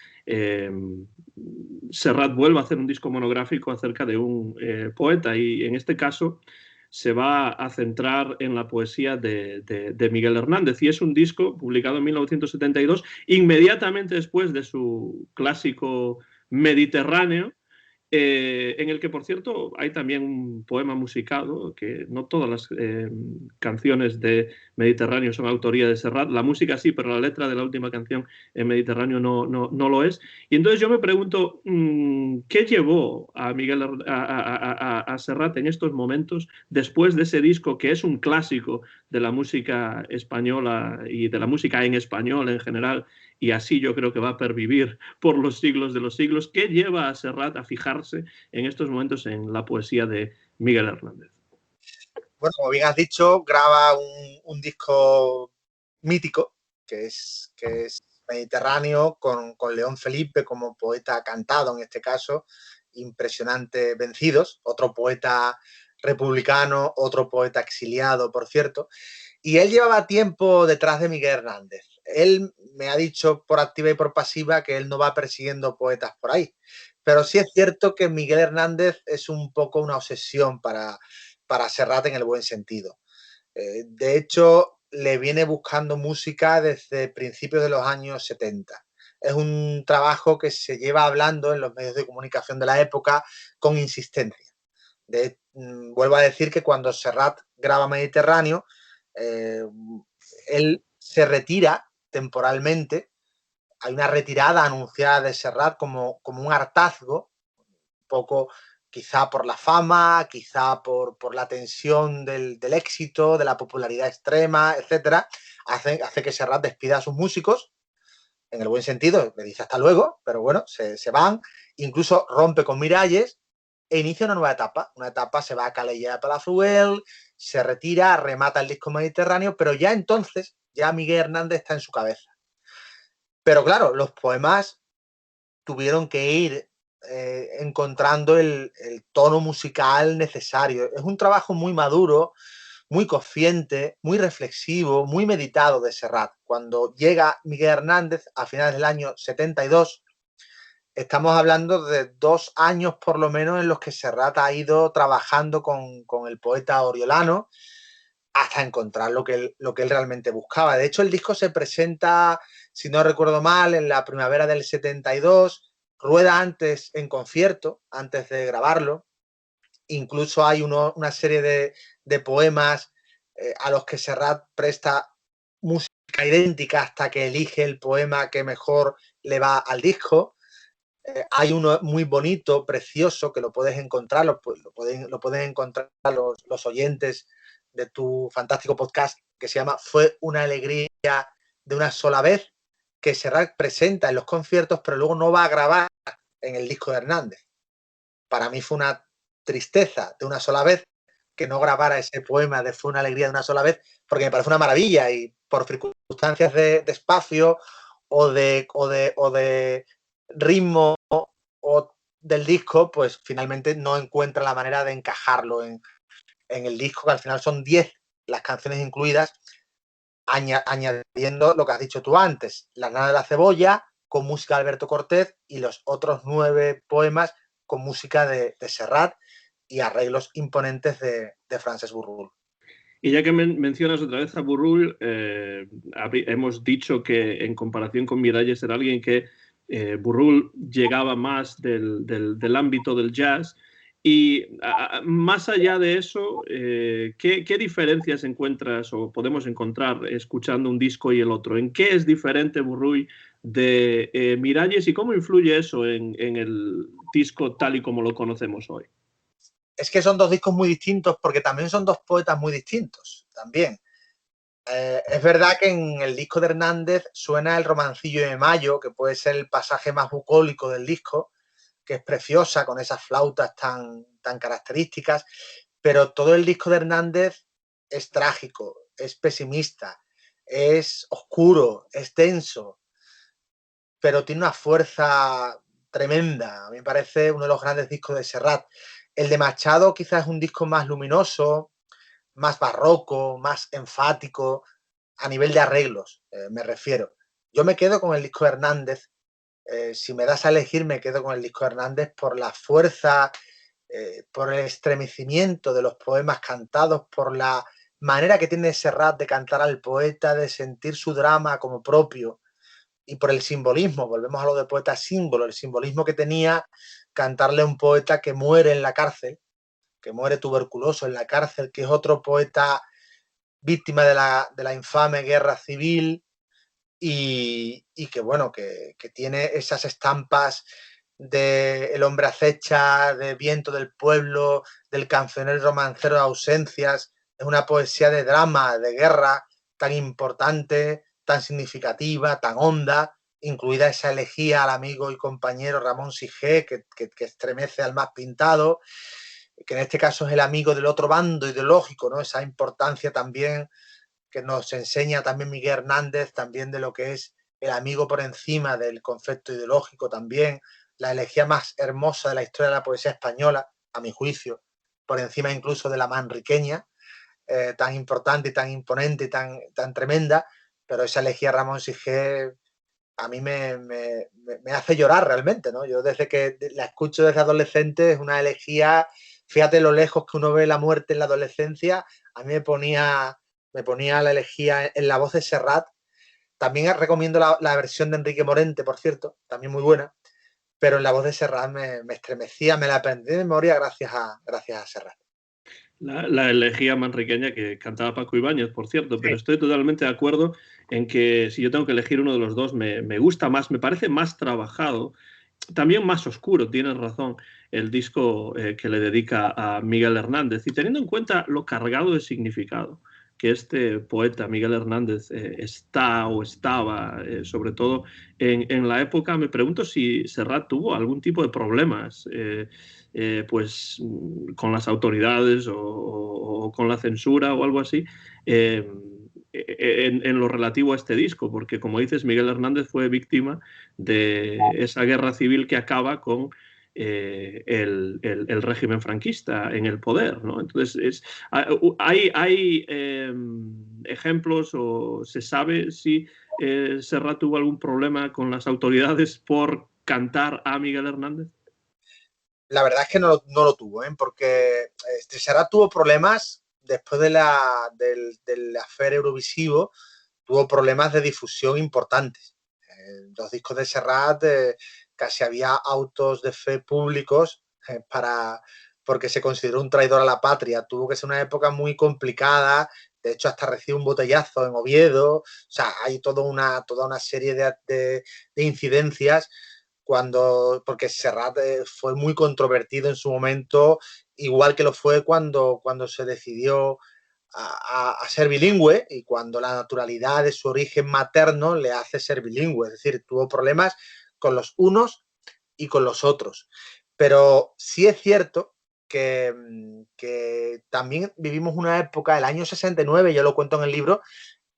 Serrat vuelva a hacer un disco monográfico acerca de un poeta y en este caso se va a centrar en la poesía de Miguel Hernández y es un disco publicado en 1972, inmediatamente después de su clásico Mediterráneo, en el que, por cierto, hay también un poema musicado, que no todas las canciones de Mediterráneo son autoría de Serrat, la música sí, pero la letra de la última canción en Mediterráneo no lo es. Y entonces yo me pregunto, ¿qué llevó a Miguel a Serrat en estos momentos, después de ese disco que es un clásico de la música española y de la música en español en general, y así yo creo que va a pervivir por los siglos de los siglos? ¿Qué lleva a Serrat a fijarse en estos momentos en la poesía de Miguel Hernández? Bueno, como bien has dicho, graba un disco mítico, que es Mediterráneo, con León Felipe como poeta cantado, en este caso, impresionante Vencidos, otro poeta republicano, otro poeta exiliado, por cierto. Y él llevaba tiempo detrás de Miguel Hernández. Él me ha dicho por activa y por pasiva que él no va persiguiendo poetas por ahí. Pero sí es cierto que Miguel Hernández es un poco una obsesión para Serrat en el buen sentido. De hecho, le viene buscando música desde principios de los años 70. Es un trabajo que se lleva hablando en los medios de comunicación de la época con insistencia. Vuelvo a decir que cuando Serrat graba Mediterráneo, eh, él se retira temporalmente. Hay una retirada anunciada de Serrat como un hartazgo, poco quizá por la fama, quizá por la tensión del éxito, de la popularidad extrema, etcétera, hace que Serrat despida a sus músicos, en el buen sentido, le dice hasta luego, pero bueno, se van, incluso rompe con Miralles e inicia una nueva etapa. Una etapa, se va a Calella de Palafrugell, se retira, remata el disco Mediterráneo, pero ya entonces, ya Miguel Hernández está en su cabeza. Pero claro, los poemas tuvieron que ir encontrando el tono musical necesario. Es un trabajo muy maduro, muy consciente, muy reflexivo, muy meditado de Serrat. Cuando llega Miguel Hernández a finales del año 72, estamos hablando de 2 años por lo menos en los que Serrat ha ido trabajando con el poeta oriolano hasta encontrar lo que él realmente buscaba. De hecho, el disco se presenta, si no recuerdo mal, en la primavera del 72, rueda antes en concierto, antes de grabarlo. Incluso hay una serie de poemas a los que Serrat presta música idéntica hasta que elige el poema que mejor le va al disco. Hay uno muy bonito, precioso, que lo puedes encontrar, lo pueden encontrar los oyentes de tu fantástico podcast, que se llama Fue una alegría de una sola vez, que Serrat presenta en los conciertos, pero luego no va a grabar en el disco de Hernández. Para mí fue una tristeza de una sola vez que no grabara ese poema de Fue una alegría de una sola vez, porque me parece una maravilla y por circunstancias de espacio o de ritmo o del disco, pues finalmente no encuentra la manera de encajarlo en el disco, que al final son 10 las canciones incluidas, añadiendo lo que has dicho tú antes, La nana de la cebolla, con música de Alberto Cortés, y los otros 9 poemas con música de Serrat y arreglos imponentes de Francesc Burrul. Y ya que mencionas otra vez a Burrul, hemos dicho que en comparación con Miralles era alguien que Burrul llegaba más del ámbito del jazz. Y más allá de eso, ¿qué diferencias encuentras o podemos encontrar escuchando un disco y el otro? ¿En qué es diferente Burrul de Miralles y cómo influye eso en el disco tal y como lo conocemos hoy? Es que son 2 discos muy distintos porque también son 2 poetas muy distintos también. Es verdad que en el disco de Hernández suena el Romancillo de Mayo, que puede ser el pasaje más bucólico del disco, que es preciosa, con esas flautas tan características, pero todo el disco de Hernández es trágico, es pesimista, es oscuro, es denso, pero tiene una fuerza tremenda. A mí me parece uno de los grandes discos de Serrat. El de Machado quizás es un disco más luminoso, más barroco, más enfático, a nivel de arreglos, me refiero. Yo me quedo con el disco de Hernández. Si me das a elegir, me quedo con el disco de Hernández por la fuerza, por el estremecimiento de los poemas cantados, por la manera que tiene Serrat de cantar al poeta, de sentir su drama como propio, y por el simbolismo. Volvemos a lo de poeta símbolo, el simbolismo que tenía cantarle a un poeta que muere en la cárcel, que muere tuberculoso en la cárcel, que es otro poeta víctima de la infame guerra civil y que, bueno, que tiene esas estampas de El hombre acecha, de Viento del pueblo, del cancionero romancero de ausencias. Es una poesía de drama, de guerra, tan importante, tan significativa, tan honda, incluida esa elegía al amigo y compañero Ramón Sigé, que estremece al más pintado, que en este caso es el amigo del otro bando ideológico, ¿no? Esa importancia también que nos enseña también Miguel Hernández, también de lo que es el amigo por encima del concepto ideológico también, la elegía más hermosa de la historia de la poesía española, a mi juicio, por encima incluso de la manriqueña, tan importante y tan imponente y tan tremenda, pero esa elegía Ramón Sigé a mí me hace llorar realmente, ¿no? Yo desde que la escucho desde adolescente es una elegía, fíjate lo lejos que uno ve la muerte en la adolescencia, a mí me ponía la elegía en la voz de Serrat. También recomiendo la versión de Enrique Morente, por cierto, también muy buena, pero en la voz de Serrat me estremecía, me la aprendí de memoria gracias a Serrat. La elegía manriqueña que cantaba Paco Ibáñez, por cierto, pero Sí. estoy totalmente de acuerdo en que si yo tengo que elegir uno de los dos, me gusta más, me parece más trabajado. también más oscuro, tienes razón, el disco que le dedica a Miguel Hernández. Y teniendo en cuenta lo cargado de significado que este poeta, Miguel Hernández, está o estaba, sobre todo en la época, me pregunto si Serrat tuvo algún tipo de problemas pues, con las autoridades o con la censura o algo así. En lo relativo a este disco, porque como dices, Miguel Hernández fue víctima de esa guerra civil que acaba con el régimen franquista en el poder, ¿no? Entonces, hay ejemplos o se sabe si Serrat tuvo algún problema con las autoridades por cantar a Miguel Hernández. La verdad es que no lo tuvo, porque Serrat tuvo problemas después del affair Eurovisivo, tuvo problemas de difusión importantes. Los discos de Serrat casi había autos de fe públicos porque se consideró un traidor a la patria. Tuvo que ser una época muy complicada. De hecho, hasta recibe un botellazo en Oviedo. O sea, hay toda una serie de incidencias porque Serrat fue muy controvertido en su momento, igual que lo fue cuando se decidió a ser bilingüe y cuando la naturalidad de su origen materno le hace ser bilingüe. Es decir, tuvo problemas con los unos y con los otros. Pero sí es cierto que también vivimos una época, el año 69, yo lo cuento en el libro,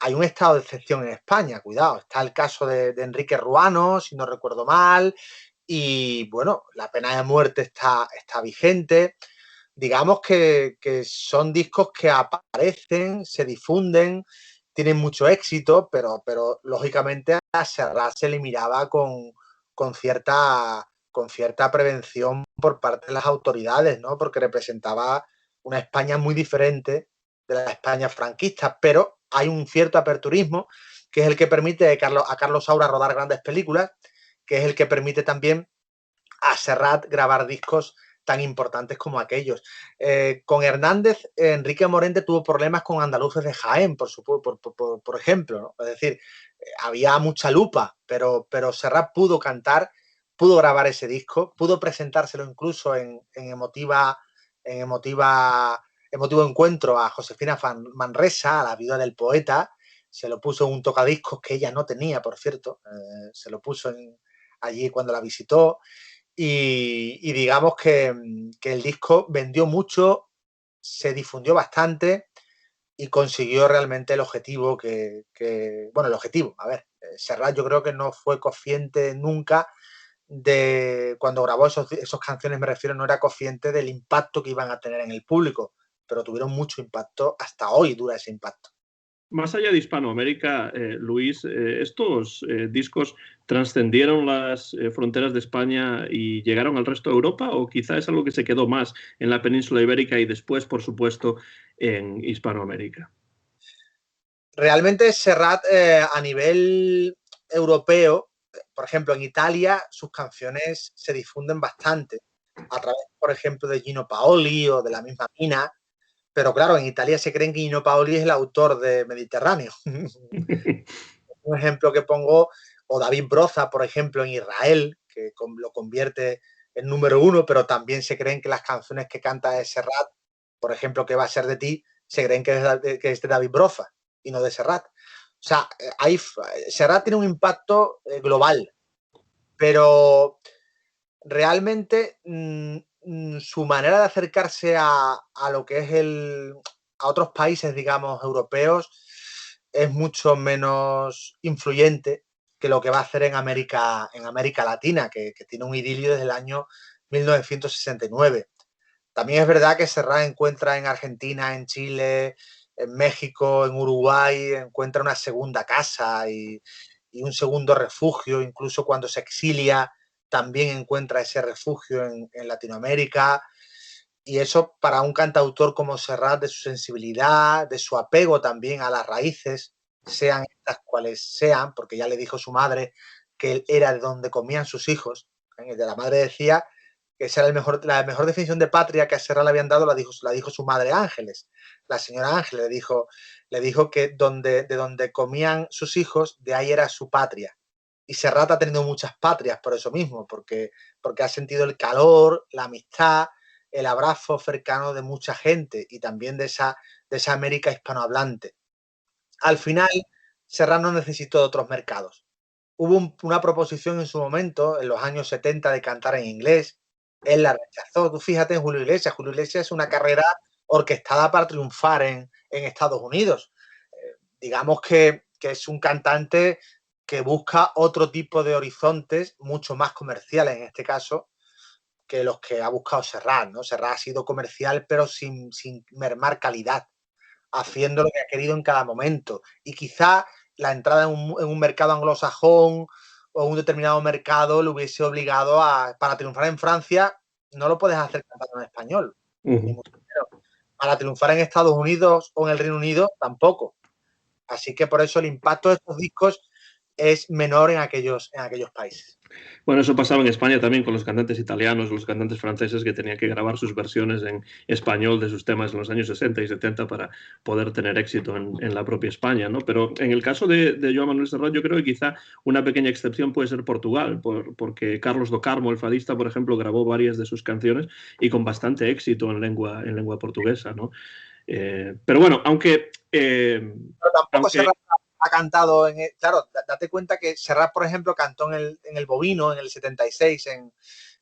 hay un estado de excepción en España, cuidado. Está el caso de Enrique Ruano, si no recuerdo mal, y bueno, la pena de muerte está vigente. Digamos que son discos que aparecen, se difunden, tienen mucho éxito, pero lógicamente a Serrat se le miraba con cierta prevención por parte de las autoridades, ¿no? Porque representaba una España muy diferente de la España franquista, pero hay un cierto aperturismo que es el que permite a Carlos Saura rodar grandes películas, que es el que permite también a Serrat grabar discos tan importantes como aquellos. Con Hernández, Enrique Morente tuvo problemas con andaluces de Jaén, por ejemplo, ¿no? Es decir, había mucha lupa, pero Serrat pudo cantar, pudo grabar ese disco, pudo presentárselo incluso en emotivo encuentro a Josefina Manresa, a la viuda del poeta. Se lo puso en un tocadiscos que ella no tenía, por cierto. Se lo puso allí cuando la visitó. Y digamos que el disco vendió mucho, se difundió bastante y consiguió realmente el objetivo bueno, el objetivo, a ver, Serrat yo creo que no fue consciente nunca cuando grabó esos canciones, me refiero, no era consciente del impacto que iban a tener en el público, pero tuvieron mucho impacto, hasta hoy dura ese impacto. Más allá de Hispanoamérica, Luis, ¿estos discos trascendieron las fronteras de España y llegaron al resto de Europa? ¿O quizá es algo que se quedó más en la península ibérica y después, por supuesto, en Hispanoamérica? Realmente Serrat a nivel europeo, por ejemplo, en Italia sus canciones se difunden bastante a través, por ejemplo, de Gino Paoli o de la misma Mina. Pero claro, en Italia se creen que Gino Paoli es el autor de Mediterráneo. Un ejemplo que pongo, o David Broza, por ejemplo, en Israel, que lo convierte en número uno, pero también se creen que las canciones que canta es Serrat, por ejemplo, ¿Qué va a ser de ti?, se creen que es de David Broza y no de Serrat. O sea, Serrat tiene un impacto global, pero realmente su manera de acercarse a lo que es a otros países, digamos, europeos, es mucho menos influyente que lo que va a hacer en América Latina, que tiene un idilio desde el año 1969. También es verdad que Serrat encuentra en Argentina, en Chile, en México, en Uruguay, encuentra una segunda casa y un segundo refugio, incluso cuando se exilia también encuentra ese refugio en Latinoamérica. Y eso para un cantautor como Serrat, de su sensibilidad, de su apego también a las raíces, sean estas cuales sean, porque ya le dijo su madre que él era de donde comían sus hijos. De la madre decía que esa era la mejor definición de patria que a Serrat le habían dado, la dijo su madre Ángeles. La señora Ángeles le dijo que de donde comían sus hijos, de ahí era su patria. Y Serrat ha tenido muchas patrias por eso mismo, porque ha sentido el calor, la amistad, el abrazo cercano de mucha gente y también de esa América hispanohablante. Al final, Serrat no necesitó de otros mercados. Hubo una proposición en su momento, en los años 70, de cantar en inglés. Él la rechazó. Tú fíjate en Julio Iglesias. Julio Iglesias es una carrera orquestada para triunfar en Estados Unidos. Digamos que es un cantante que busca otro tipo de horizontes, mucho más comerciales en este caso, que los que ha buscado Serrat, ¿no? Serrat ha sido comercial, pero sin mermar calidad, haciendo lo que ha querido en cada momento. Y quizá la entrada en un mercado anglosajón o un determinado mercado le hubiese obligado para triunfar en Francia, no lo puedes hacer cantando en español. Ni mucho menos. Para triunfar en Estados Unidos o en el Reino Unido, tampoco. Así que por eso el impacto de estos discos es menor en aquellos países. Bueno, eso pasaba en España también con los cantantes italianos, los cantantes franceses que tenían que grabar sus versiones en español de sus temas en los años 60 y 70 para poder tener éxito en la propia España, ¿no? Pero en el caso de Joan Manuel Serrat, yo creo que quizá una pequeña excepción puede ser Portugal, porque Carlos do Carmo, el fadista, por ejemplo, grabó varias de sus canciones y con bastante éxito en lengua portuguesa, ¿no? Pero bueno, aunque... Pero tampoco Serrat ha cantado claro, date cuenta que Serrat, por ejemplo, cantó en el Bovino en el 76,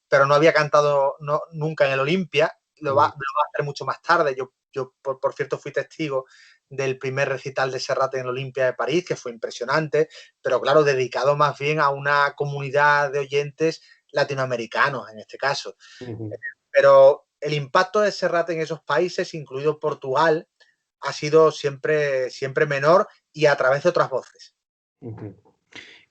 pero no había cantado nunca en el Olimpia. Lo va a hacer mucho más tarde. Yo por cierto, fui testigo del primer recital de Serrat en el Olimpia de París, que fue impresionante, pero claro, dedicado más bien a una comunidad de oyentes latinoamericanos, en este caso. Pero el impacto de Serrat en esos países, incluido Portugal, ha sido siempre menor y a través de otras voces.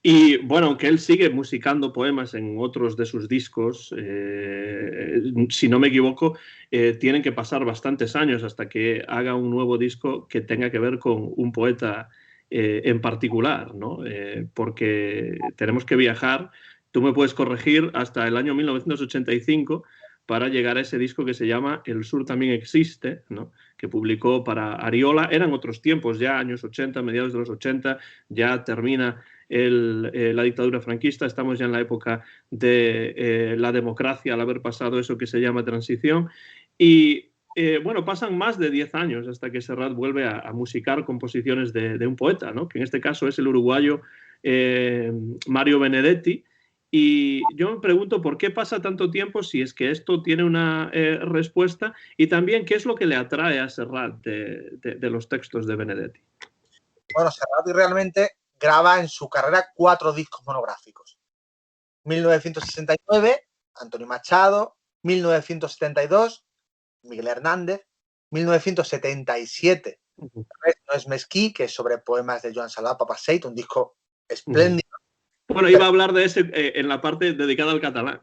Y bueno, aunque él sigue musicando poemas en otros de sus discos, si no me equivoco, tienen que pasar bastantes años hasta que haga un nuevo disco que tenga que ver con un poeta en particular, ¿no? Porque tenemos que viajar, tú me puedes corregir, hasta el año 1985 para llegar a ese disco que se llama El Sur también existe, ¿no? Que publicó para Ariola. Eran otros tiempos, ya años 80, mediados de los 80, ya termina la dictadura franquista, estamos ya en la época de la democracia al haber pasado eso que se llama transición y bueno, pasan más de 10 años hasta que Serrat vuelve a musicar composiciones de un poeta, ¿no? Que en este caso es el uruguayo Mario Benedetti. Y yo me pregunto por qué pasa tanto tiempo, si es que esto tiene una respuesta, y también qué es lo que le atrae a Serrat de los textos de Benedetti. Bueno, Serrat realmente graba en su carrera 4 discos monográficos. 1969, Antonio Machado. 1972, Miguel Hernández. 1977, No es Mesquí, que es sobre poemas de Joan Salvat Papasseit, un disco espléndido. Bueno, iba a hablar de ese en la parte dedicada al catalán.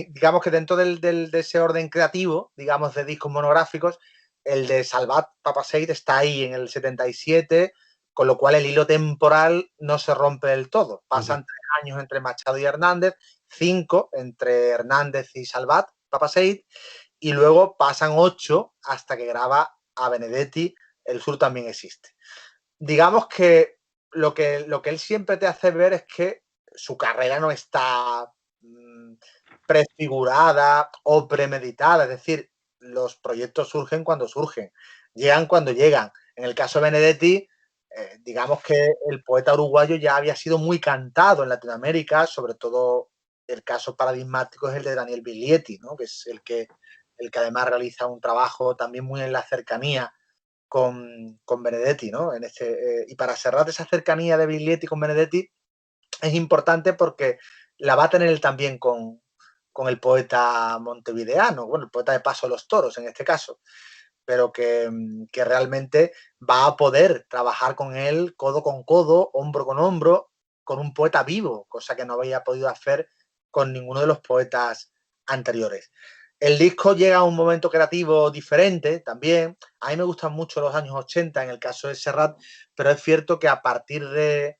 Digamos que dentro de ese orden creativo, digamos, de discos monográficos, el de Salvat Papasseit está ahí en el 77, con lo cual el hilo temporal no se rompe del todo. Pasan 3 años entre Machado y Hernández, 5 entre Hernández y Salvat Papasseit, y luego pasan 8 hasta que graba a Benedetti, El Sur también existe. Digamos que lo que él siempre te hace ver es que su carrera no está prefigurada o premeditada, es decir, los proyectos surgen cuando surgen, llegan cuando llegan. En el caso de Benedetti, digamos que el poeta uruguayo ya había sido muy cantado en Latinoamérica, sobre todo el caso paradigmático es el de Daniel Biglietti, ¿no? Que es el que además realiza un trabajo también muy en la cercanía con Benedetti, ¿no? Y para Serrat esa cercanía de Biglietti con Benedetti es importante porque la va a tener él también con el poeta montevideano, bueno, el poeta de Paso de los Toros en este caso, pero que realmente va a poder trabajar con él codo con codo, hombro con hombro, con un poeta vivo, cosa que no había podido hacer con ninguno de los poetas anteriores. El disco llega a un momento creativo diferente también. A mí me gustan mucho los años 80 en el caso de Serrat, pero es cierto que a partir de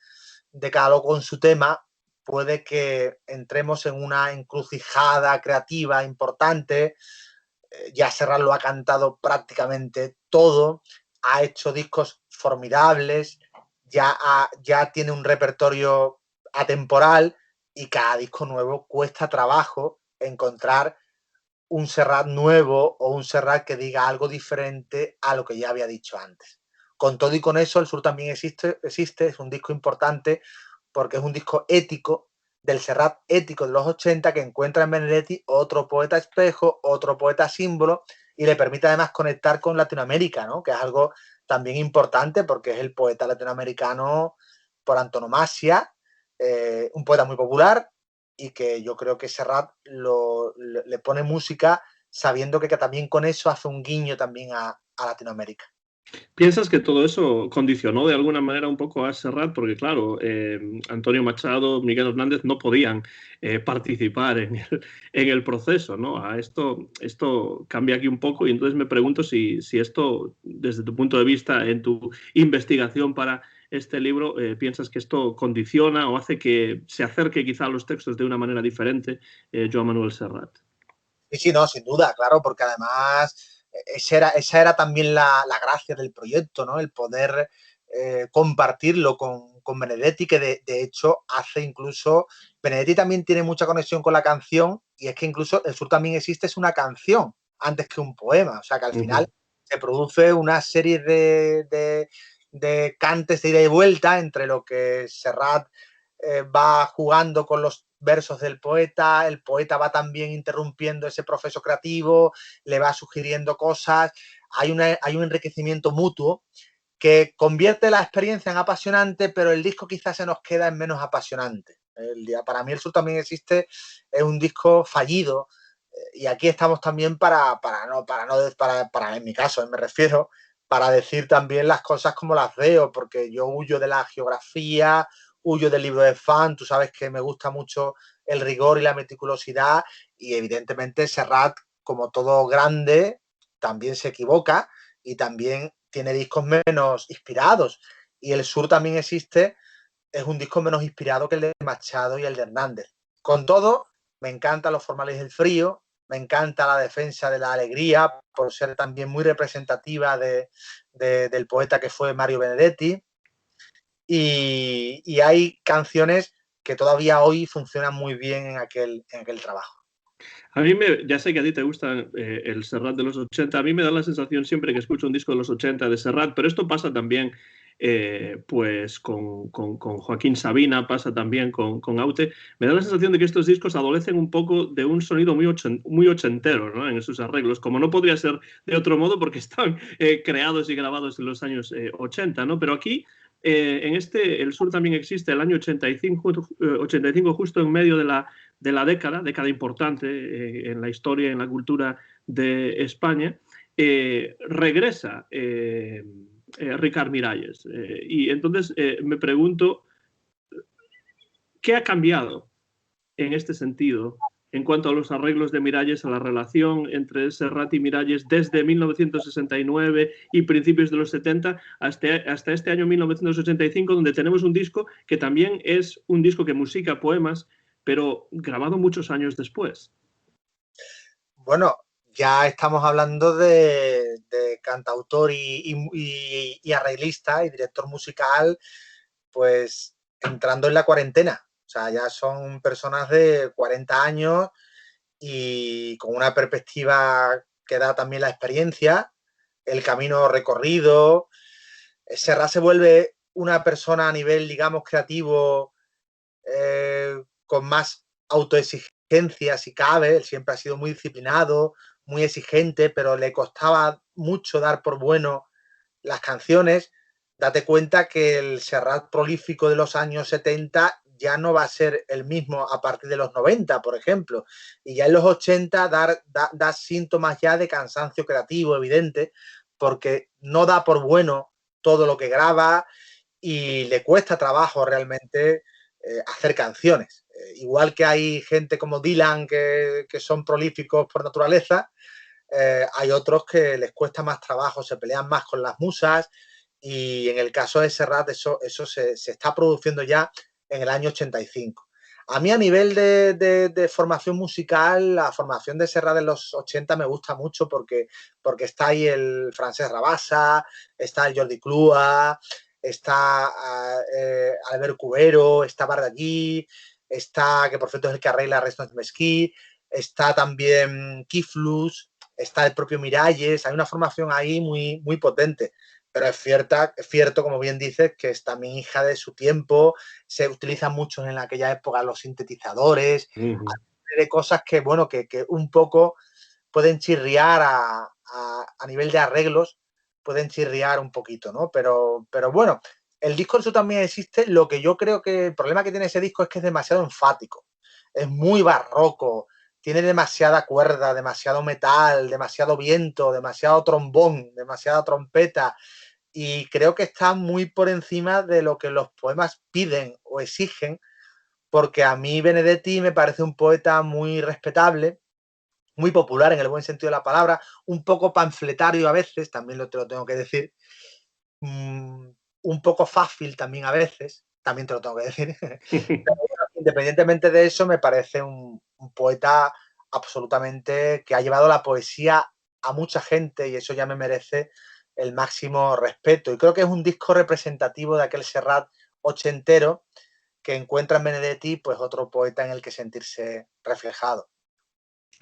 cada uno con su tema puede que entremos en una encrucijada creativa importante. Ya Serrat lo ha cantado prácticamente todo, ha hecho discos formidables, ya tiene un repertorio atemporal y cada disco nuevo cuesta trabajo encontrar un Serrat nuevo o un Serrat que diga algo diferente a lo que ya había dicho antes. Con todo y con eso, El Sur también existe, es un disco importante porque es un disco ético, del Serrat ético de los 80, que encuentra en Benedetti otro poeta espejo, otro poeta símbolo, y le permite además conectar con Latinoamérica, ¿no? Que es algo también importante porque es el poeta latinoamericano por antonomasia, un poeta muy popular, y que yo creo que Serrat le pone música sabiendo que también con eso hace un guiño también a Latinoamérica. ¿Piensas que todo eso condicionó de alguna manera un poco a Serrat? Porque claro, Antonio Machado, Miguel Hernández no podían participar en el proceso, ¿no? Esto cambia aquí un poco y entonces me pregunto si esto, desde tu punto de vista, en tu investigación para este libro, piensas que esto condiciona o hace que se acerque quizá a los textos de una manera diferente Joan Manuel Serrat. Sí, no, sin duda, claro, porque además esa era también la gracia del proyecto, ¿no? El poder compartirlo con Benedetti, que de hecho hace incluso... Benedetti también tiene mucha conexión con la canción, y es que incluso El Sur también existe, es una canción antes que un poema, o sea que al final se produce una serie de cantes de ida y vuelta entre lo que Serrat va jugando con los versos del poeta, el poeta va también interrumpiendo ese proceso creativo, le va sugiriendo cosas, hay un enriquecimiento mutuo que convierte la experiencia en apasionante, pero el disco quizás se nos queda en menos apasionante. Para mí El Sur también existe, es un disco fallido, y aquí estamos también para en mi caso, me refiero, para decir también las cosas como las veo, porque yo huyo de la geografía, huyo del libro de fan, tú sabes que me gusta mucho el rigor y la meticulosidad, y evidentemente Serrat, como todo grande, también se equivoca y también tiene discos menos inspirados, y El Sur también existe, es un disco menos inspirado que el de Machado y el de Hernández. Con todo, me encantan los formales del frío, me encanta la defensa de la alegría, por ser también muy representativa del poeta que fue Mario Benedetti, y hay canciones que todavía hoy funcionan muy bien en aquel trabajo. A mí, ya sé que a ti te gusta el Serrat de los 80, a mí me da la sensación siempre que escucho un disco de los 80 de Serrat, pero esto pasa también pues con Joaquín Sabina, pasa también con Aute. Me da la sensación de que estos discos adolecen un poco de un sonido muy ochentero, ¿no? En sus arreglos, como no podría ser de otro modo porque están creados y grabados en los años 80, ¿no? Pero aquí, en El Sur también existe, el año 85 justo en medio de la década importante en la historia, en la cultura de España, regresa Ricard Miralles. Y entonces me pregunto, ¿qué ha cambiado en este sentido en cuanto a los arreglos de Miralles, a la relación entre Serrat y Miralles desde 1969 y principios de los 70 hasta este año 1985, donde tenemos un disco que también es un disco que musica poemas, pero grabado muchos años después? Bueno, ya estamos hablando de cantautor y arreglista y director musical, pues entrando en la cuarentena. O sea, ya son personas de 40 años y con una perspectiva que da también la experiencia, el camino recorrido. Serrat se vuelve una persona a nivel, digamos, creativo, con más autoexigencia si cabe. Él siempre ha sido muy disciplinado, muy exigente, pero le costaba mucho dar por bueno las canciones. Date cuenta que el Serrat prolífico de los años 70 ya no va a ser el mismo a partir de los 90, por ejemplo. Y ya en los 80 da síntomas ya de cansancio creativo, evidente, porque no da por bueno todo lo que graba y le cuesta trabajo realmente hacer canciones. Igual que hay gente como Dylan que son prolíficos por naturaleza, hay otros que les cuesta más trabajo, se pelean más con las musas, y en el caso de Serrat eso se está produciendo ya en el año 85. A mí a nivel de formación musical, la formación de Serrat de los 80 me gusta mucho porque está ahí el Francesc Rabassa, está el Jordi Clua, está Albert Cubero, está Bardallí, está, que por cierto es el que arregla Restos Mesquí, está también Kiflus, está el propio Miralles, hay una formación ahí muy, muy potente. Pero es cierto, como bien dices, que es también hija de su tiempo, se utilizan mucho en aquella época los sintetizadores, de cosas que, bueno, que un poco pueden chirriar a nivel de arreglos, pueden chirriar un poquito, ¿no? Pero bueno, el disco eso también existe. Lo que yo creo que el problema que tiene ese disco es que es demasiado enfático, es muy barroco, tiene demasiada cuerda, demasiado metal, demasiado viento, demasiado trombón, demasiada trompeta, y creo que está muy por encima de lo que los poemas piden o exigen, porque a mí Benedetti me parece un poeta muy respetable, muy popular en el buen sentido de la palabra, un poco panfletario a veces, también te lo tengo que decir, un poco fácil también a veces, también te lo tengo que decir. Pero bueno, independientemente de eso, me parece un poeta absolutamente que ha llevado la poesía a mucha gente, y eso ya me merece el máximo respeto. Y creo que es un disco representativo de aquel Serrat ochentero que encuentra en Benedetti pues otro poeta en el que sentirse reflejado.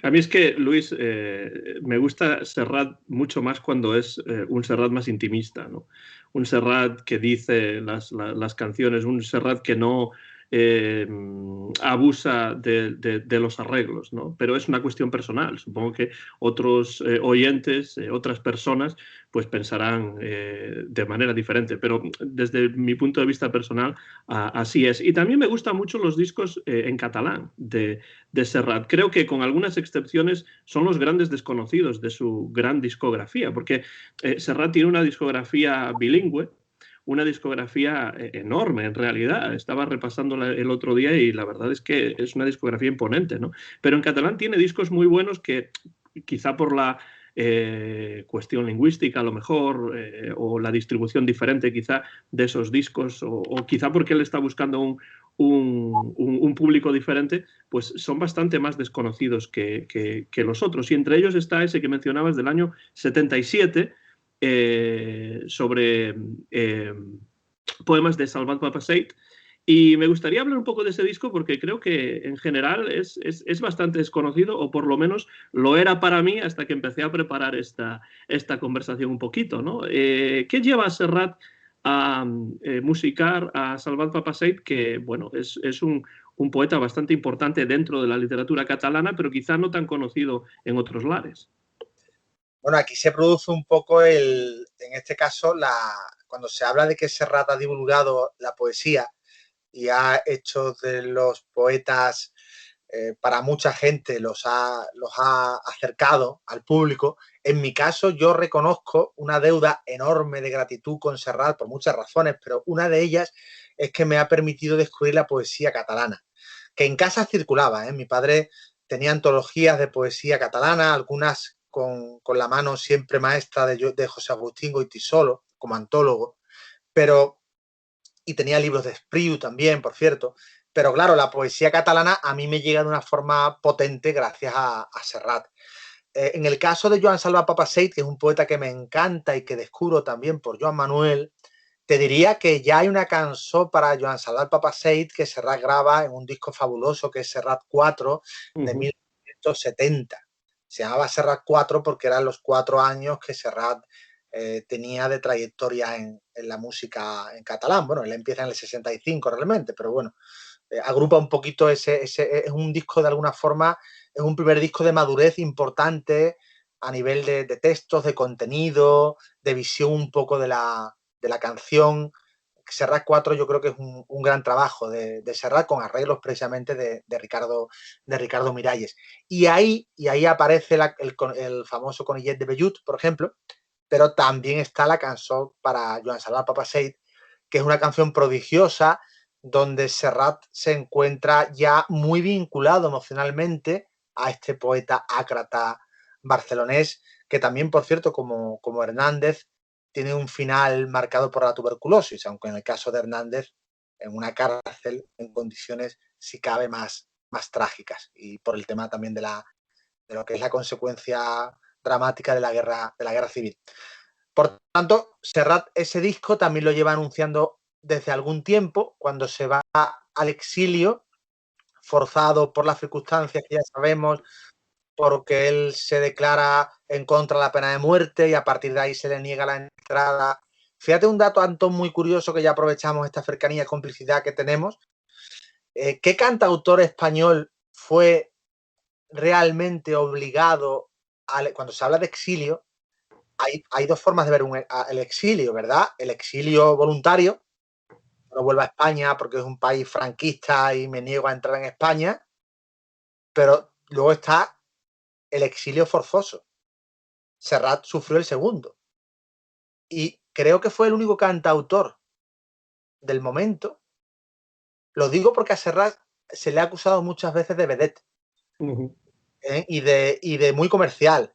A mí es que, Luis, me gusta Serrat mucho más cuando es un Serrat más intimista, ¿no? Un Serrat que dice las canciones, un Serrat que no abusa de los arreglos, ¿no? Pero es una cuestión personal. Supongo que otros oyentes, otras personas, pues pensarán de manera diferente. Pero desde mi punto de vista personal, así es. Y también me gustan mucho los discos en catalán de Serrat. Creo que con algunas excepciones son los grandes desconocidos de su gran discografía, porque Serrat tiene una discografía bilingüe, una discografía enorme en realidad. Estaba repasándola el otro día y la verdad es que es una discografía imponente, ¿no? Pero en catalán tiene discos muy buenos que quizá por la cuestión lingüística a lo mejor, o la distribución diferente quizá de esos discos, o quizá porque él está buscando un público diferente, pues son bastante más desconocidos que los otros. Y entre ellos está ese que mencionabas del año 77, sobre poemas de Salvat Papasseit. Y me gustaría hablar un poco de ese disco porque creo que en general es bastante desconocido, o por lo menos lo era para mí hasta que empecé a preparar esta conversación un poquito, ¿no? ¿Qué lleva a Serrat a musicar a Salvat Papasseit, que bueno, es un poeta bastante importante dentro de la literatura catalana, pero quizá no tan conocido en otros lares? Bueno, aquí se produce un poco en este caso, cuando se habla de que Serrat ha divulgado la poesía y ha hecho de los poetas, para mucha gente, los ha acercado al público. En mi caso, yo reconozco una deuda enorme de gratitud con Serrat por muchas razones, pero una de ellas es que me ha permitido descubrir la poesía catalana, que en casa circulaba, ¿eh? Mi padre tenía antologías de poesía catalana, algunas con la mano siempre maestra de José Agustín Goytisolo como antólogo, pero, y tenía libros de Espriu también, por cierto. Pero claro, la poesía catalana a mí me llega de una forma potente gracias a Serrat. En el caso de Joan Salvat Papasseit, que es un poeta que me encanta y que descubro también por Joan Manuel, te diría que ya hay una canción para Joan Salvat Papasseit que Serrat graba en un disco fabuloso que es Serrat 4 de 1970. Se llamaba Serrat 4 porque eran los 4 años que Serrat tenía de trayectoria en la música en catalán. Bueno, él empieza en el 65 realmente, pero bueno, agrupa un poquito es un disco de alguna forma, es un primer disco de madurez importante a nivel de textos, de contenido, de visión un poco de la canción. Serrat 4 yo creo que es un gran trabajo de Serrat con arreglos precisamente de Ricardo Miralles. Y ahí aparece el famoso Conillet de Bellut, por ejemplo, pero también está la canción para Joan Salvat Papasseit, que es una canción prodigiosa donde Serrat se encuentra ya muy vinculado emocionalmente a este poeta ácrata barcelonés, que también, por cierto, como Hernández, tiene un final marcado por la tuberculosis, aunque en el caso de Hernández, en una cárcel, en condiciones, si cabe, más trágicas, y por el tema también de lo que es la consecuencia dramática de la guerra civil. Por tanto, Serrat ese disco también lo lleva anunciando desde algún tiempo, cuando se va al exilio, forzado por las circunstancias que ya sabemos, porque él se declara en contra de la pena de muerte y a partir de ahí se le niega la entrada. Fíjate un dato, Antón, muy curioso, que ya aprovechamos esta cercanía y complicidad que tenemos. ¿Qué cantautor español fue realmente obligado, cuando se habla de exilio, hay dos formas de ver el exilio, ¿verdad? El exilio voluntario, no vuelvo a España porque es un país franquista y me niego a entrar en España, pero luego está el exilio forzoso. Serrat sufrió el segundo. Y creo que fue el único cantautor del momento. Lo digo porque a Serrat se le ha acusado muchas veces de vedette, y de muy comercial.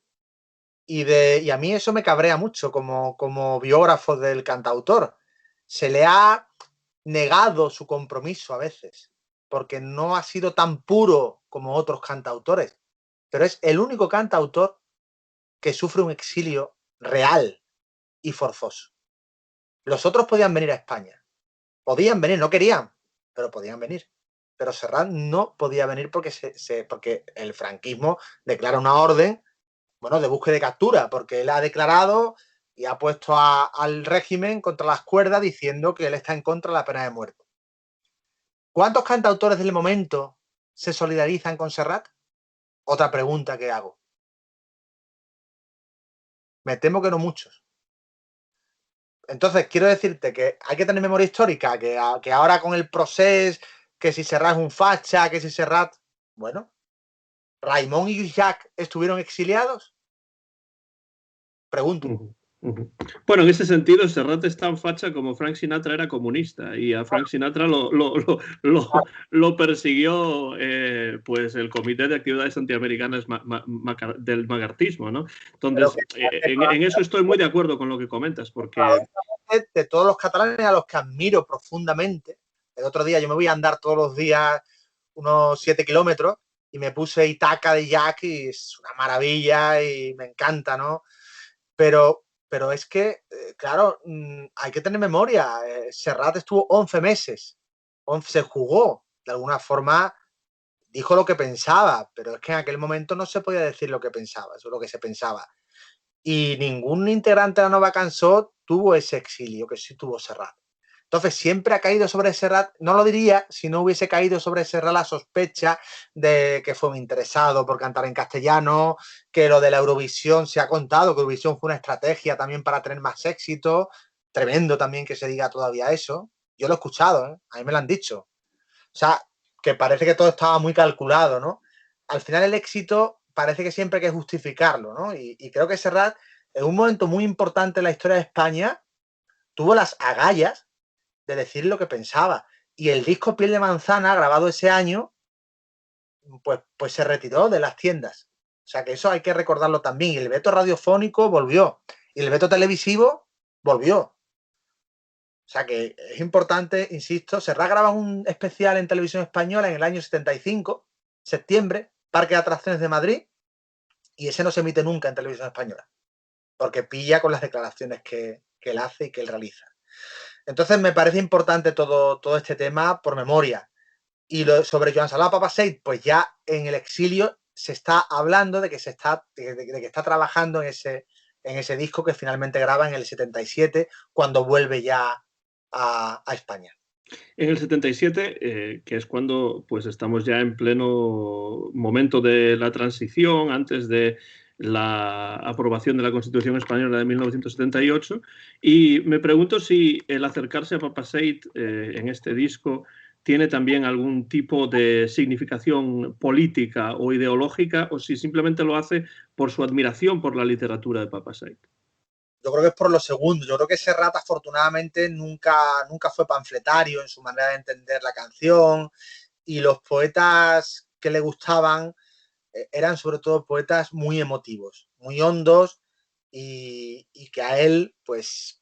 Y a mí eso me cabrea mucho como biógrafo del cantautor. Se le ha negado su compromiso a veces, porque no ha sido tan puro como otros cantautores, pero es el único cantautor que sufre un exilio real y forzoso. Los otros podían venir a España, podían venir, no querían, pero podían venir. Pero Serrat no podía venir porque el franquismo declara una orden, bueno, de búsqueda y captura, porque él ha declarado y ha puesto al régimen contra las cuerdas diciendo que él está en contra de la pena de muerte. ¿Cuántos cantautores del momento se solidarizan con Serrat? Otra pregunta que hago. Me temo que no muchos. Entonces, quiero decirte que hay que tener memoria histórica, que ahora con el proceso, que si Serrat es un facha, que si Serrat... Bueno, ¿Raimon y Jacques estuvieron exiliados? Pregunto. Bueno, en ese sentido, Serrat es tan facha como Frank Sinatra era comunista, y a Frank Sinatra lo persiguió pues el Comité de Actividades Antiamericanas del Macartismo, ¿no? Entonces, en eso estoy muy de acuerdo con lo que comentas, porque... De todos los catalanes a los que admiro profundamente, el otro día yo me voy a andar todos los días unos 7 kilómetros y me puse Itaca de Jack y es una maravilla y me encanta, ¿no? Pero es que, claro, hay que tener memoria. Serrat estuvo 11 meses, se jugó, de alguna forma dijo lo que pensaba, pero es que en aquel momento no se podía decir lo que pensaba, eso es lo que se pensaba. Y ningún integrante de la Nova Cançó tuvo ese exilio que sí tuvo Serrat. Entonces siempre ha caído sobre Serrat, no lo diría si no hubiese caído sobre Serrat la sospecha de que fue un interesado por cantar en castellano, que lo de la Eurovisión se ha contado, que Eurovisión fue una estrategia también para tener más éxito, tremendo también que se diga todavía eso. Yo lo he escuchado, a mí me lo han dicho. O sea, que parece que todo estaba muy calculado, ¿no? Al final el éxito parece que siempre hay que justificarlo, ¿no? Y creo que Serrat, en un momento muy importante en la historia de España, tuvo las agallas de decir lo que pensaba. Y el disco Piel de Manzana, grabado ese año, pues se retiró de las tiendas. O sea que eso hay que recordarlo también. Y el veto radiofónico volvió. Y el veto televisivo volvió. O sea que es importante, insisto, Serrat graba un especial en Televisión Española en el año 75, septiembre, Parque de Atracciones de Madrid, y ese no se emite nunca en Televisión Española, porque pilla con las declaraciones que él hace y que él realiza. Entonces me parece importante todo este tema por memoria. Y sobre Joan Salvador Papasseit, pues ya en el exilio se está hablando de que está trabajando en ese disco que finalmente graba en el 77, cuando vuelve ya a España. En el 77, que es cuando pues estamos ya en pleno momento de la transición, antes de la aprobación de la Constitución Española de 1978, y me pregunto si el acercarse a Papasseit en este disco tiene también algún tipo de significación política o ideológica, o si simplemente lo hace por su admiración por la literatura de Papasseit. Yo creo que es por lo segundo. Yo creo que Serrat afortunadamente nunca fue panfletario en su manera de entender la canción, y los poetas que le gustaban eran sobre todo poetas muy emotivos, muy hondos, y que a él pues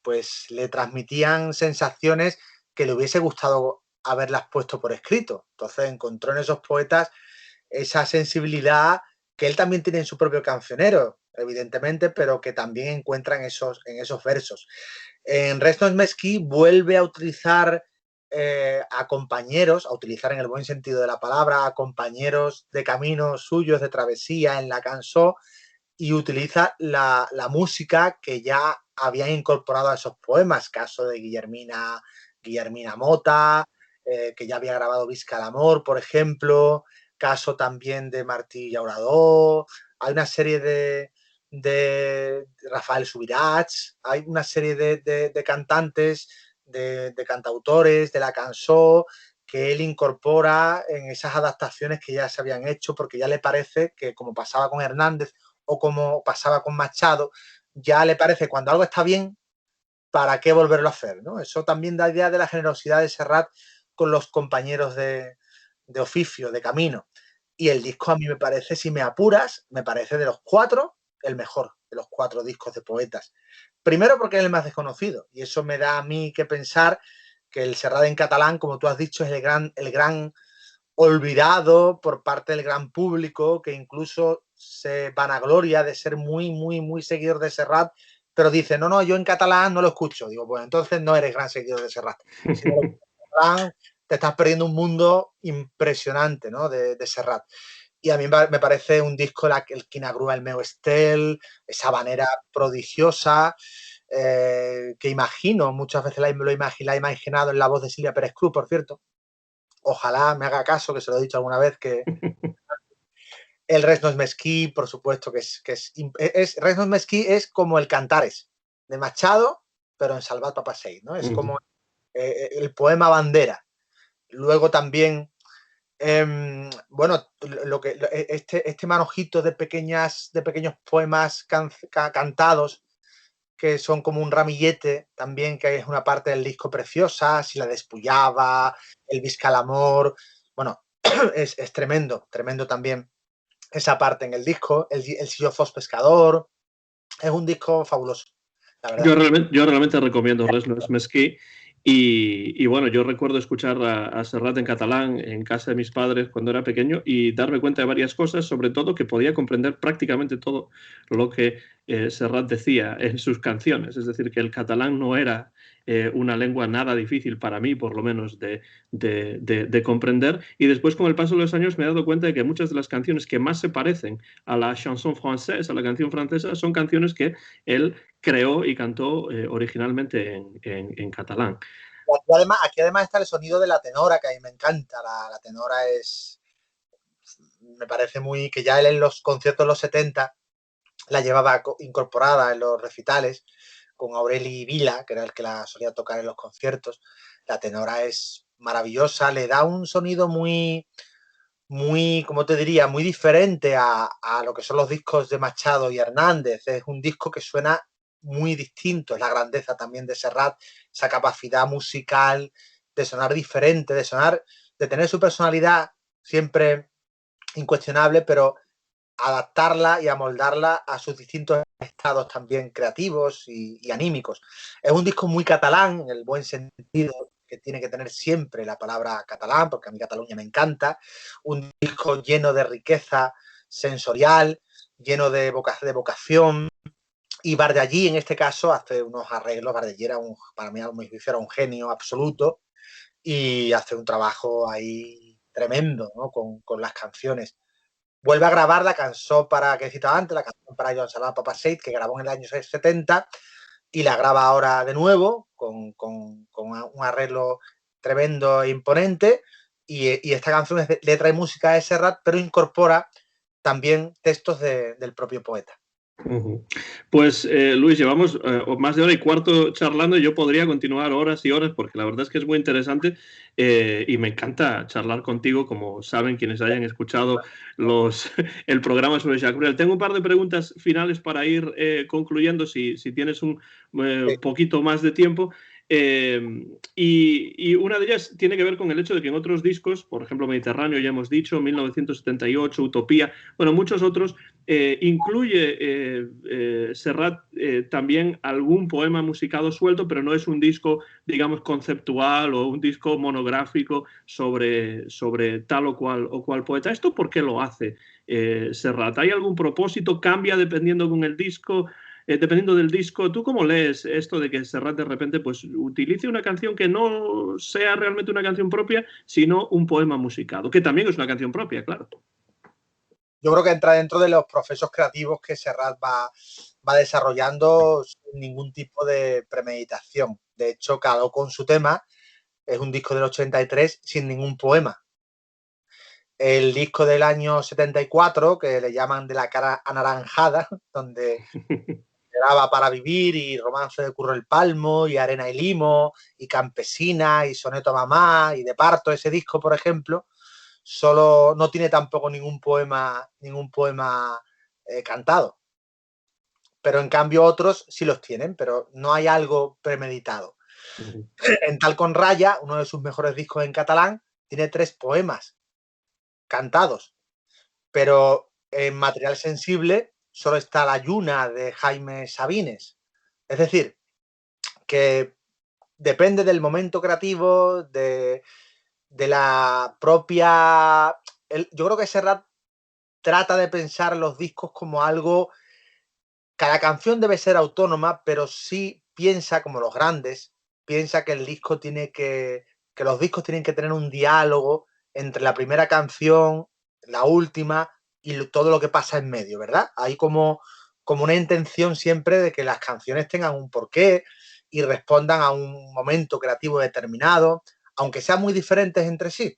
le transmitían sensaciones que le hubiese gustado haberlas puesto por escrito. Entonces encontró en esos poetas esa sensibilidad que él también tiene en su propio cancionero, evidentemente, pero que también encuentra en esos versos. En Restos Mesquí vuelve a utilizar a compañeros, a utilizar en el buen sentido de la palabra, a compañeros de camino suyos, de travesía en la canción, y utiliza la música que ya habían incorporado a esos poemas, caso de Guillermina Mota, que ya había grabado Visca el Amor, por ejemplo, caso también de Martí Llauradó, hay una serie de Rafael Subirats, hay una serie de cantantes, de cantautores de la cançó que él incorpora en esas adaptaciones que ya se habían hecho, porque ya le parece que, como pasaba con Hernández o como pasaba con Machado, ya le parece cuando algo está bien, ¿para qué volverlo a hacer? ¿No? Eso también da idea de la generosidad de Serrat con los compañeros de oficio, de camino. Y el disco a mí me parece, si me apuras, me parece de los 4 el mejor de los 4 discos de Poetas. Primero porque es el más desconocido y eso me da a mí que pensar que el Serrat en catalán, como tú has dicho, es el gran olvidado por parte del gran público, que incluso se vanagloria de ser muy seguidor de Serrat, pero dice, no, yo en catalán no lo escucho. Digo, pues entonces no eres gran seguidor de Serrat. Si no lo escuchas en catalán, te estás perdiendo un mundo impresionante, ¿no? de Serrat. Y a mí me parece un disco, el Quina Grua, el meu estel, esa manera prodigiosa, que imagino, muchas veces la he imaginado en la voz de Silvia Pérez Cruz, por cierto. Ojalá me haga caso, que se lo he dicho alguna vez, que el Res no es mesquí, por supuesto, que es Res no es mesquí es como el Cantares de Machado, pero en Salvat Papasseit, ¿no? Es como el poema bandera. Luego también, bueno, este manojito de pequeños poemas cantados, que son como un ramillete también, que es una parte del disco preciosa, Si la despullaba, El Visca el Amor, bueno, es tremendo también esa parte en el disco, el Si yo fos pescador, es un disco fabuloso, la verdad. Yo realmente recomiendo Res no es mesquí y bueno, yo recuerdo escuchar a Serrat en catalán en casa de mis padres cuando era pequeño y darme cuenta de varias cosas, sobre todo que podía comprender prácticamente todo lo que Serrat decía en sus canciones, es decir, que el catalán no era una lengua nada difícil para mí, por lo menos, de comprender. Y después, con el paso de los años, me he dado cuenta de que muchas de las canciones que más se parecen a la chanson française, a la canción francesa, son canciones que él creó y cantó originalmente en catalán. Aquí además está el sonido de la tenora, que a mí me encanta. La tenora me parece muy, que ya él en los conciertos de los 70 la llevaba incorporada en los recitales con Aureli Vila, que era el que la solía tocar en los conciertos. La tenora es maravillosa, le da un sonido muy, como te diría, muy diferente a lo que son los discos de Machado y Hernández. Es un disco que suena muy distinto, es la grandeza también de Serrat, esa capacidad musical de sonar diferente, de tener su personalidad siempre incuestionable, pero adaptarla y amoldarla a sus distintos estados también creativos y anímicos. Es un disco muy catalán, en el buen sentido que tiene que tener siempre la palabra catalán, porque a mí Cataluña me encanta. Un disco lleno de riqueza sensorial, lleno de vocación. Y Bardellí, en este caso, hace unos arreglos. Bardellí para mí, era un genio absoluto y hace un trabajo ahí tremendo, ¿no? con las canciones. Vuelve a grabar la canción que he citado antes, la canción para Joan Salvat Papasseit, que grabó en el año 70, y la graba ahora de nuevo con un arreglo tremendo e imponente. Y esta canción es de letra y música de Serrat, pero incorpora también textos del propio poeta. Pues Luis, llevamos más de hora y cuarto charlando y yo podría continuar horas y horas porque la verdad es que es muy interesante y me encanta charlar contigo, como saben quienes hayan escuchado el programa sobre Jacques Brel. Tengo un par de preguntas finales para ir concluyendo si tienes un poquito más de tiempo. Y una de ellas tiene que ver con el hecho de que en otros discos, por ejemplo Mediterráneo, ya hemos dicho, 1978, Utopía, bueno, muchos otros, incluye Serrat también algún poema musicado suelto, pero no es un disco, digamos, conceptual o un disco monográfico sobre tal o cual poeta. ¿Esto por qué lo hace Serrat? ¿Hay algún propósito? ¿Cambia dependiendo con el disco? Dependiendo del disco, ¿tú cómo lees esto de que Serrat de repente pues, utilice una canción que no sea realmente una canción propia, sino un poema musicado? Que también es una canción propia, claro. Yo creo que entra dentro de los procesos creativos que Serrat va desarrollando sin ningún tipo de premeditación. De hecho, Caló con su tema es un disco del 83 sin ningún poema. El disco del año 74, que le llaman De la cara anaranjada, donde graba Para vivir y Romance de Curro el Palmo y Arena y Limo y Campesina y Soneto a Mamá y De Parto, ese disco, por ejemplo, solo no tiene tampoco ningún poema cantado. Pero en cambio otros sí los tienen, pero no hay algo premeditado. En Tal con Raya, uno de sus mejores discos en catalán, tiene 3 poemas cantados, pero en Material Sensible solo está La Lluna de Jaime Sabines. Es decir, que depende del momento creativo, de la propia... yo creo que Serrat trata de pensar los discos como algo... Cada canción debe ser autónoma, pero sí piensa, como los grandes, piensa que el disco tiene que los discos tienen que tener un diálogo entre la primera canción, la última y todo lo que pasa en medio, ¿verdad? Hay como una intención siempre de que las canciones tengan un porqué y respondan a un momento creativo determinado, aunque sean muy diferentes entre sí,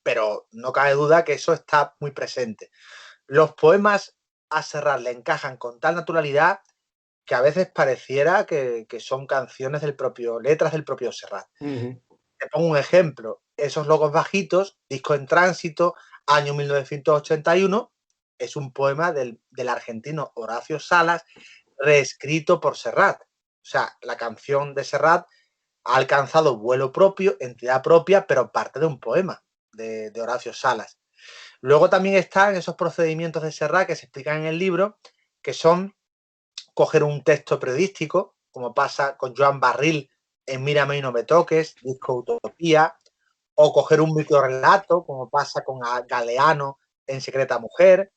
pero no cabe duda que eso está muy presente. Los poemas a Serrat le encajan con tal naturalidad que a veces pareciera que son canciones del propio, letras del propio Serrat. Te pongo un ejemplo, Esos locos bajitos, disco en tránsito, año 1981, es un poema del argentino Horacio Salas, reescrito por Serrat. O sea, la canción de Serrat ha alcanzado vuelo propio, entidad propia, pero parte de un poema de Horacio Salas. Luego también están esos procedimientos de Serrat que se explican en el libro, que son coger un texto periodístico, como pasa con Joan Barril en Mírame y no me toques, disco Utopía, o coger un microrelato, como pasa con Galeano en Secreta Mujer,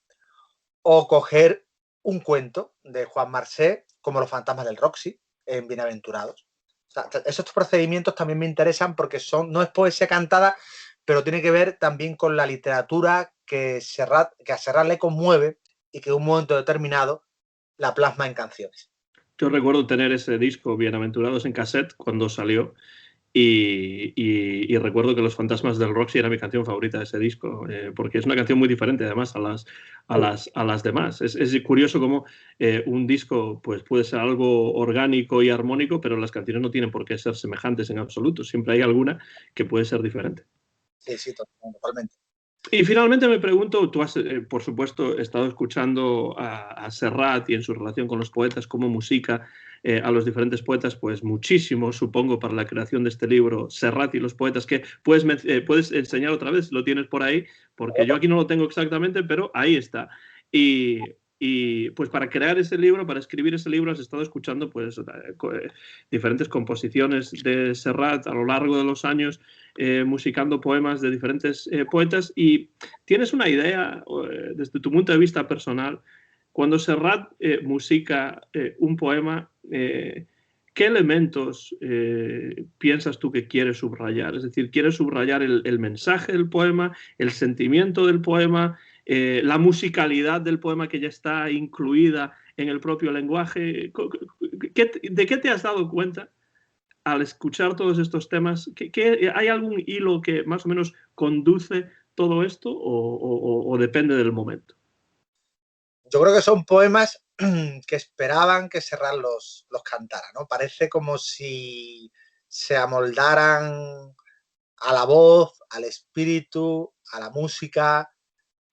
o coger un cuento de Juan Marsé, como Los fantasmas del Roxy, en Bienaventurados. O sea, esos procedimientos también me interesan porque no es poesía cantada, pero tiene que ver también con la literatura que a Serrat le conmueve y que en un momento determinado la plasma en canciones. Yo recuerdo tener ese disco, Bienaventurados, en cassette cuando salió. Y recuerdo que Los fantasmas del Roxy era mi canción favorita de ese disco, porque es una canción muy diferente además a las demás. Es curioso cómo un disco pues, puede ser algo orgánico y armónico, pero las canciones no tienen por qué ser semejantes en absoluto. Siempre hay alguna que puede ser diferente. Sí, sí, totalmente. Y finalmente me pregunto, tú has, por supuesto, estado escuchando a Serrat y en su relación con los poetas, como musica a los diferentes poetas, pues muchísimo, supongo, para la creación de este libro, Serrat y los poetas, que puedes enseñar otra vez, lo tienes por ahí, porque yo aquí no lo tengo exactamente, pero ahí está. Y pues para crear ese libro, para escribir ese libro, has estado escuchando pues diferentes composiciones de Serrat a lo largo de los años, musicando poemas de diferentes poetas, y tienes una idea, desde tu punto de vista personal, cuando Serrat musica un poema, ¿qué elementos piensas tú que quiere subrayar? Es decir, ¿quiere subrayar el mensaje del poema, el sentimiento del poema, la musicalidad del poema que ya está incluida en el propio lenguaje? ¿De qué te has dado cuenta al escuchar todos estos temas? ¿Hay algún hilo que más o menos conduce todo esto o depende del momento? Yo creo que son poemas que esperaban que Serrat los cantara, ¿no? Parece como si se amoldaran a la voz, al espíritu, a la música,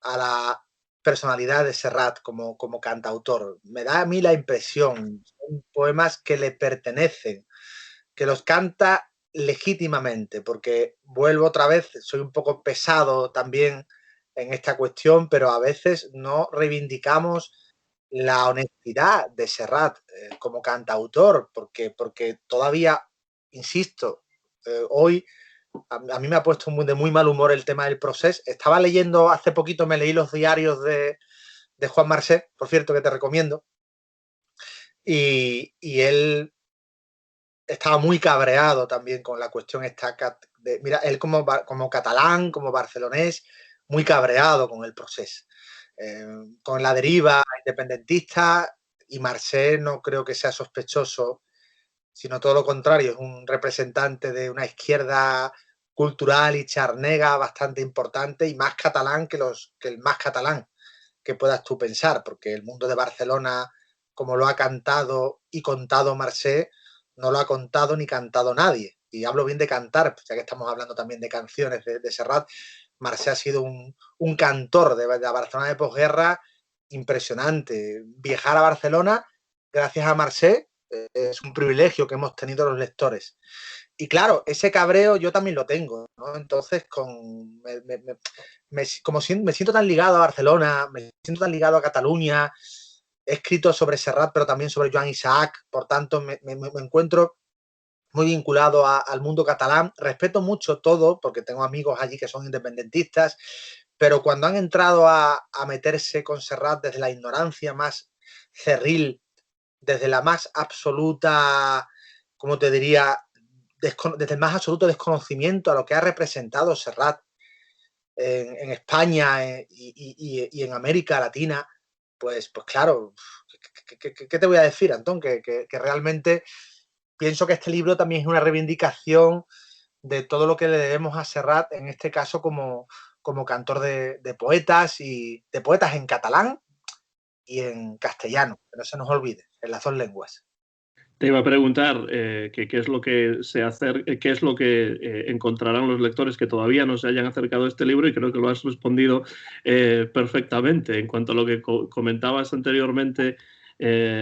a la personalidad de Serrat como cantautor. Me da a mí la impresión, son poemas que le pertenecen, que los canta legítimamente, porque vuelvo otra vez, soy un poco pesado también en esta cuestión, pero a veces no reivindicamos la honestidad de Serrat como cantautor, porque todavía, insisto, hoy A mí me ha puesto de muy mal humor el tema del proceso. Estaba leyendo hace poquito, me leí los diarios de Juan Marcet, por cierto, que te recomiendo, y él estaba muy cabreado también con la cuestión esta. Mira, él como catalán, como barcelonés, muy cabreado con el proceso, con la deriva independentista, y Marcet no creo que sea sospechoso, sino todo lo contrario, es un representante de una izquierda cultural y charnega bastante importante y más catalán que el más catalán que puedas tú pensar, porque el mundo de Barcelona, como lo ha cantado y contado Marcet, no lo ha contado ni cantado nadie. Y hablo bien de cantar, ya que estamos hablando también de canciones de Serrat. Marcet ha sido un cantor de la Barcelona de posguerra impresionante. Viajar a Barcelona, gracias a Marcet, es un privilegio que hemos tenido los lectores. Y claro, ese cabreo yo también lo tengo, ¿no? Entonces, me siento tan ligado a Barcelona, me siento tan ligado a Cataluña, he escrito sobre Serrat, pero también sobre Joan Isaac, por tanto, me encuentro muy vinculado al mundo catalán. Respeto mucho todo, porque tengo amigos allí que son independentistas, pero cuando han entrado a meterse con Serrat desde la ignorancia más cerril, desde la más absoluta, ¿cómo te diría?, desde el más absoluto desconocimiento a lo que ha representado Serrat en España y en América Latina, pues claro, ¿qué te voy a decir, Antón? Que realmente pienso que este libro también es una reivindicación de todo lo que le debemos a Serrat, en este caso como cantor de poetas, y de poetas en catalán y en castellano, que no se nos olvide, en las dos lenguas. Te iba a preguntar qué es lo que qué es lo que encontrarán los lectores que todavía no se hayan acercado a este libro, y creo que lo has respondido perfectamente. En cuanto a lo que comentabas anteriormente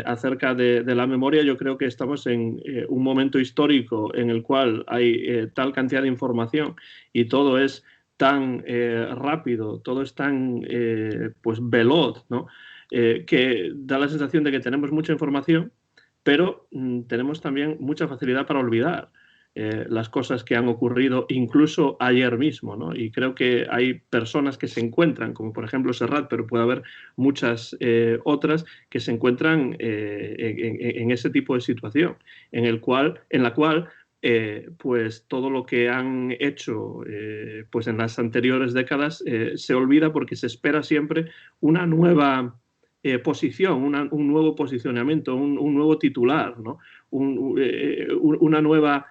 acerca de la memoria, yo creo que estamos en un momento histórico en el cual hay tal cantidad de información y todo es tan rápido, todo es tan pues veloz, ¿no? Que da la sensación de que tenemos mucha información, pero tenemos también mucha facilidad para olvidar las cosas que han ocurrido incluso ayer mismo, ¿no? Y creo que hay personas que se encuentran, como por ejemplo Serrat, pero puede haber muchas otras que se encuentran en ese tipo de situación, en la cual pues todo lo que han hecho pues en las anteriores décadas se olvida, porque se espera siempre una nueva posición, un nuevo posicionamiento, un nuevo titular, ¿no? Una nueva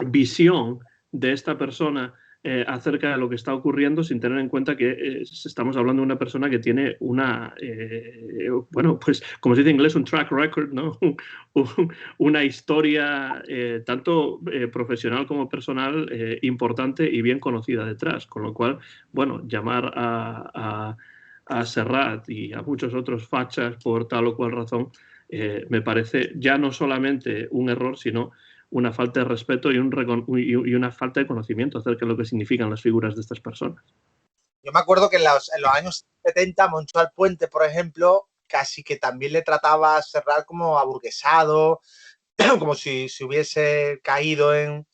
visión de esta persona acerca de lo que está ocurriendo, sin tener en cuenta que estamos hablando de una persona que tiene bueno, pues como se dice en inglés, un track record, ¿no? Una historia tanto profesional como personal importante y bien conocida detrás, con lo cual, bueno, llamar a Serrat y a muchos otros fachas por tal o cual razón, me parece ya no solamente un error, sino una falta de respeto y una falta de conocimiento acerca de lo que significan las figuras de estas personas. Yo me acuerdo que en los años 70, Moncho Alpuente, por ejemplo, casi que también le trataba a Serrat como aburguesado, como si hubiese caído en...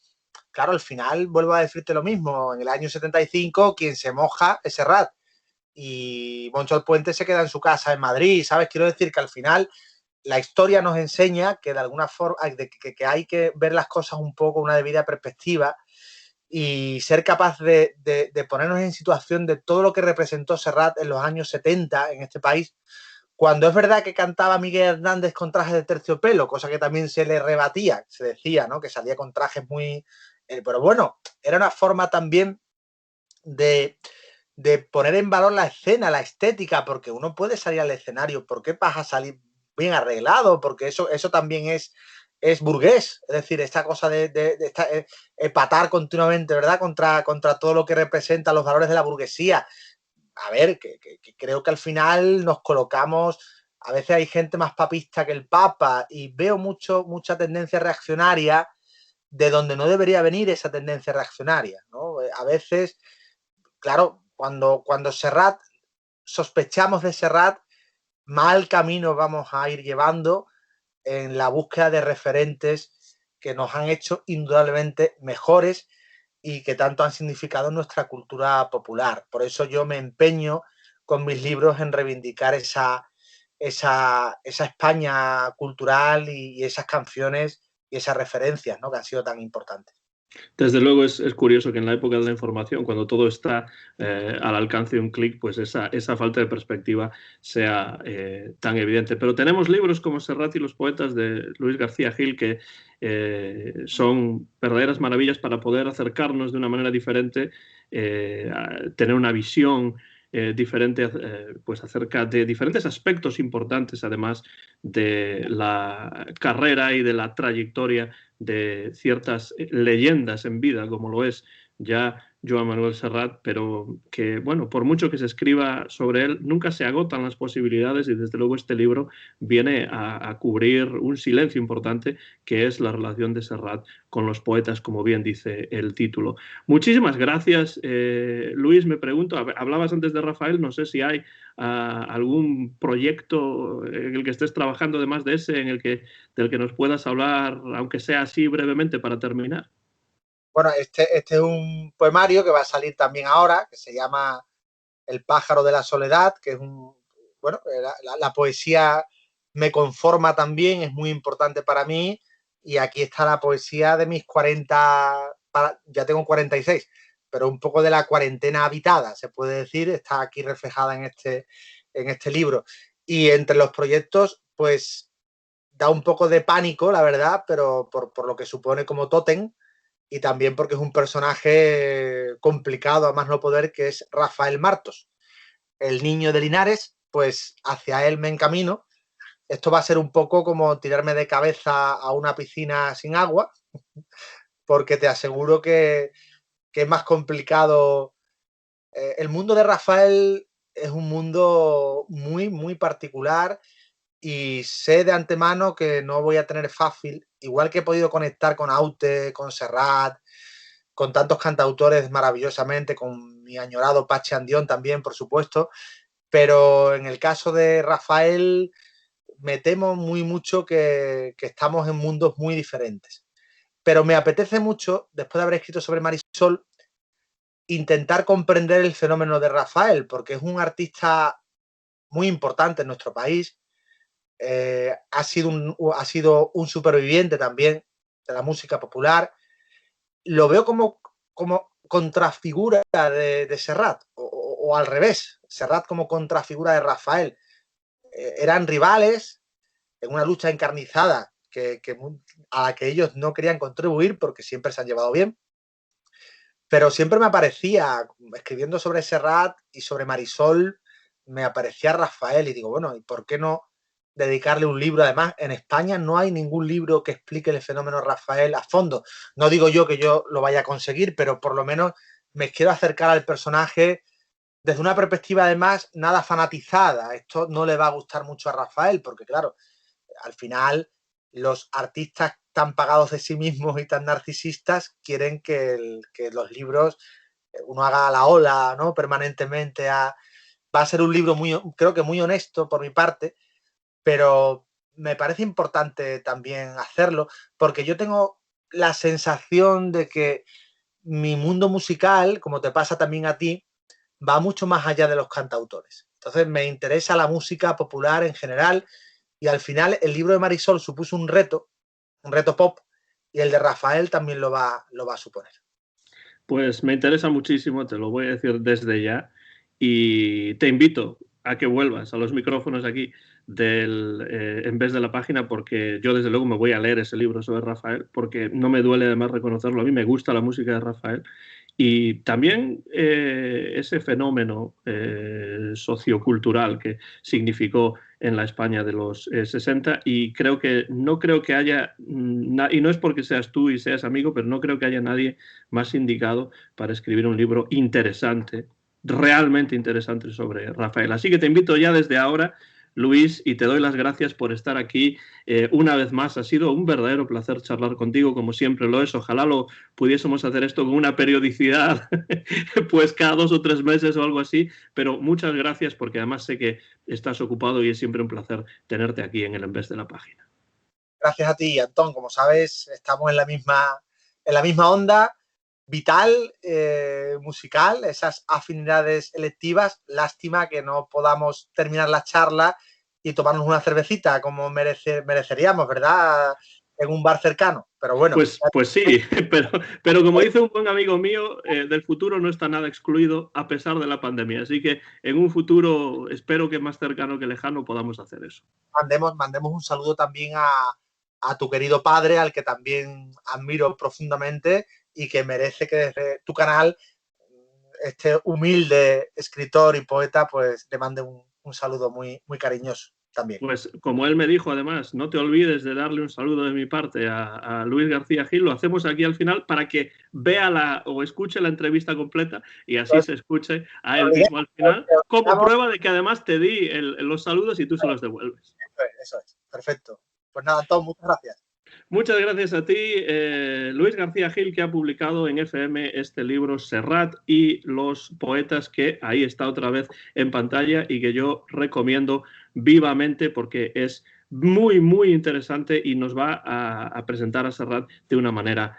Claro, al final, vuelvo a decirte lo mismo, en el año 75 quien se moja es Serrat, y Moncho Alpuente se queda en su casa en Madrid, ¿sabes? Quiero decir que al final la historia nos enseña que de alguna forma que hay que ver las cosas un poco una debida perspectiva, y ser capaz de ponernos en situación de todo lo que representó Serrat en los años 70 en este país, cuando es verdad que cantaba Miguel Hernández con trajes de terciopelo, cosa que también se le rebatía, se decía, ¿no?, que salía con trajes muy... pero bueno, era una forma también de poner en valor la escena, la estética, porque uno puede salir al escenario, ¿por qué vas a salir bien arreglado? Porque eso también es burgués, es decir, esta cosa de patar continuamente, ¿verdad?, contra todo lo que representa los valores de la burguesía. A ver, que creo que al final nos colocamos, a veces hay gente más papista que el Papa, y veo mucha tendencia reaccionaria de donde no debería venir esa tendencia reaccionaria, ¿no? A veces, claro, cuando Serrat, sospechamos de Serrat, mal camino vamos a ir llevando en la búsqueda de referentes que nos han hecho indudablemente mejores y que tanto han significado en nuestra cultura popular. Por eso yo me empeño con mis libros en reivindicar esa España cultural y esas canciones y esas referencias, ¿no?, que han sido tan importantes. Desde luego es curioso que en la época de la información, cuando todo está al alcance de un clic, pues esa falta de perspectiva sea tan evidente. Pero tenemos libros como Serrat y los poetas de Luis García Gil que son verdaderas maravillas para poder acercarnos de una manera diferente, tener una visión diferente pues acerca de diferentes aspectos importantes, además de la carrera y de la trayectoria de ciertas leyendas en vida, como lo es ya Joan Manuel Serrat, pero que, bueno, por mucho que se escriba sobre él, nunca se agotan las posibilidades y desde luego este libro viene a cubrir un silencio importante que es la relación de Serrat con los poetas, como bien dice el título. Muchísimas gracias, Luis. Me pregunto, hablabas antes de Rafael, no sé si hay algún proyecto en el que estés trabajando además de ese, del que nos puedas hablar, aunque sea así brevemente para terminar. Bueno, este es un poemario que va a salir también ahora, que se llama El pájaro de la soledad, que es bueno, la poesía me conforma también, es muy importante para mí, y aquí está la poesía de mis 40, ya tengo 46, pero un poco de la cuarentena habitada, se puede decir, está aquí reflejada en este libro. Y entre los proyectos, pues da un poco de pánico, la verdad, pero por lo que supone como tótem, y también porque es un personaje complicado a más no poder, que es Rafael Martos, el niño de Linares. Pues hacia él me encamino. Esto va a ser un poco como tirarme de cabeza a una piscina sin agua, porque te aseguro que es más complicado. El mundo de Rafael es un mundo muy, muy particular y sé de antemano que no voy a tener fácil, igual que he podido conectar con Aute, con Serrat, con tantos cantautores maravillosamente, con mi añorado Pachi Andión también, por supuesto, pero en el caso de Rafael me temo muy mucho que estamos en mundos muy diferentes. Pero me apetece mucho, después de haber escrito sobre Marisol, intentar comprender el fenómeno de Rafael, porque es un artista muy importante en nuestro país. Ha sido un superviviente también de la música popular. Lo veo como contrafigura de Serrat, o al revés, Serrat como contrafigura de Rafael. Eran rivales en una lucha encarnizada a la que ellos no querían contribuir porque siempre se han llevado bien. Pero siempre me aparecía, escribiendo sobre Serrat y sobre Marisol, me aparecía Rafael y digo, bueno, ¿y por qué no dedicarle un libro? Además, en España no hay ningún libro que explique el fenómeno Rafael a fondo. No digo yo que yo lo vaya a conseguir, pero por lo menos me quiero acercar al personaje desde una perspectiva, además, nada fanatizada. Esto no le va a gustar mucho a Rafael, porque claro, al final los artistas tan pagados de sí mismos y tan narcisistas quieren que los libros uno haga la ola, ¿no?, permanentemente. Va a ser un libro creo que muy honesto por mi parte, pero me parece importante también hacerlo, porque yo tengo la sensación de que mi mundo musical, como te pasa también a ti, va mucho más allá de los cantautores. Entonces me interesa la música popular en general, y al final el libro de Marisol supuso un reto pop, y el de Rafael también lo va a suponer. Pues me interesa muchísimo, te lo voy a decir desde ya, y te invito a que vuelvas a los micrófonos aquí En vez de la página, porque yo desde luego me voy a leer ese libro sobre Rafael, porque no me duele además reconocerlo, a mí me gusta la música de Rafael, y también ese fenómeno sociocultural que significó en la España de los 60, y no creo que haya, y no es porque seas tú y seas amigo, pero no creo que haya nadie más indicado para escribir un libro interesante, realmente interesante sobre Rafael. Así que te invito ya desde ahora, Luis, y te doy las gracias por estar aquí una vez más. Ha sido un verdadero placer charlar contigo, como siempre lo es. Ojalá pudiésemos hacer esto con una periodicidad, pues cada 2 o 3 meses o algo así, pero muchas gracias, porque además sé que estás ocupado y es siempre un placer tenerte aquí en el En vez de la página. Gracias a ti, Antón. Como sabes, estamos en la misma onda vital, musical, esas afinidades electivas. Lástima que no podamos terminar la charla y tomarnos una cervecita como mereceríamos, ¿verdad? En un bar cercano, pero bueno. Pues sí, pero como dice un buen amigo mío, del futuro no está nada excluido a pesar de la pandemia. Así que en un futuro, espero que más cercano que lejano, podamos hacer eso. Mandemos un saludo también a tu querido padre, al que también admiro profundamente y que merece que desde tu canal este humilde escritor y poeta pues le mande un saludo muy, muy cariñoso también. Pues como él me dijo, además, no te olvides de darle un saludo de mi parte a Luis García Gil. Lo hacemos aquí al final para que vea o escuche la entrevista completa y así se escuche a él mismo al final, como prueba de que además te di los saludos y tú se los devuelves. Eso es. Perfecto. Pues nada, Tom, muchas gracias. Muchas gracias a ti, Luis García Gil, que ha publicado en FM este libro Serrat y los poetas, que ahí está otra vez en pantalla y que yo recomiendo vivamente porque es muy, muy interesante y nos va a presentar a Serrat de una manera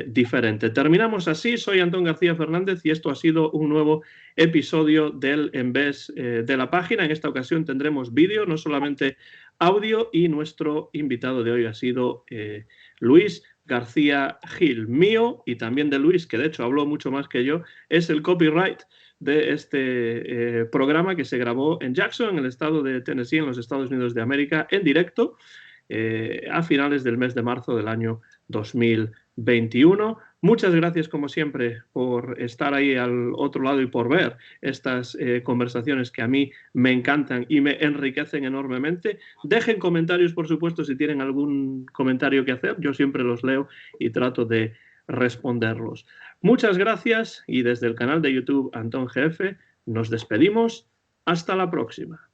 diferente. Terminamos así. Soy Antón García Fernández y esto ha sido un nuevo episodio del En vez de la página. En esta ocasión tendremos vídeo, no solamente audio, y nuestro invitado de hoy ha sido Luis García Gil. Mío y también de Luis, que de hecho habló mucho más que yo, es el copyright de este programa que se grabó en Jackson, en el estado de Tennessee, en los Estados Unidos de América, en directo a finales del mes de marzo del año 2021. Muchas gracias, como siempre, por estar ahí al otro lado y por ver estas conversaciones que a mí me encantan y me enriquecen enormemente. Dejen comentarios, por supuesto, si tienen algún comentario que hacer. Yo siempre los leo y trato de responderlos. Muchas gracias y desde el canal de YouTube Antón GF nos despedimos. Hasta la próxima.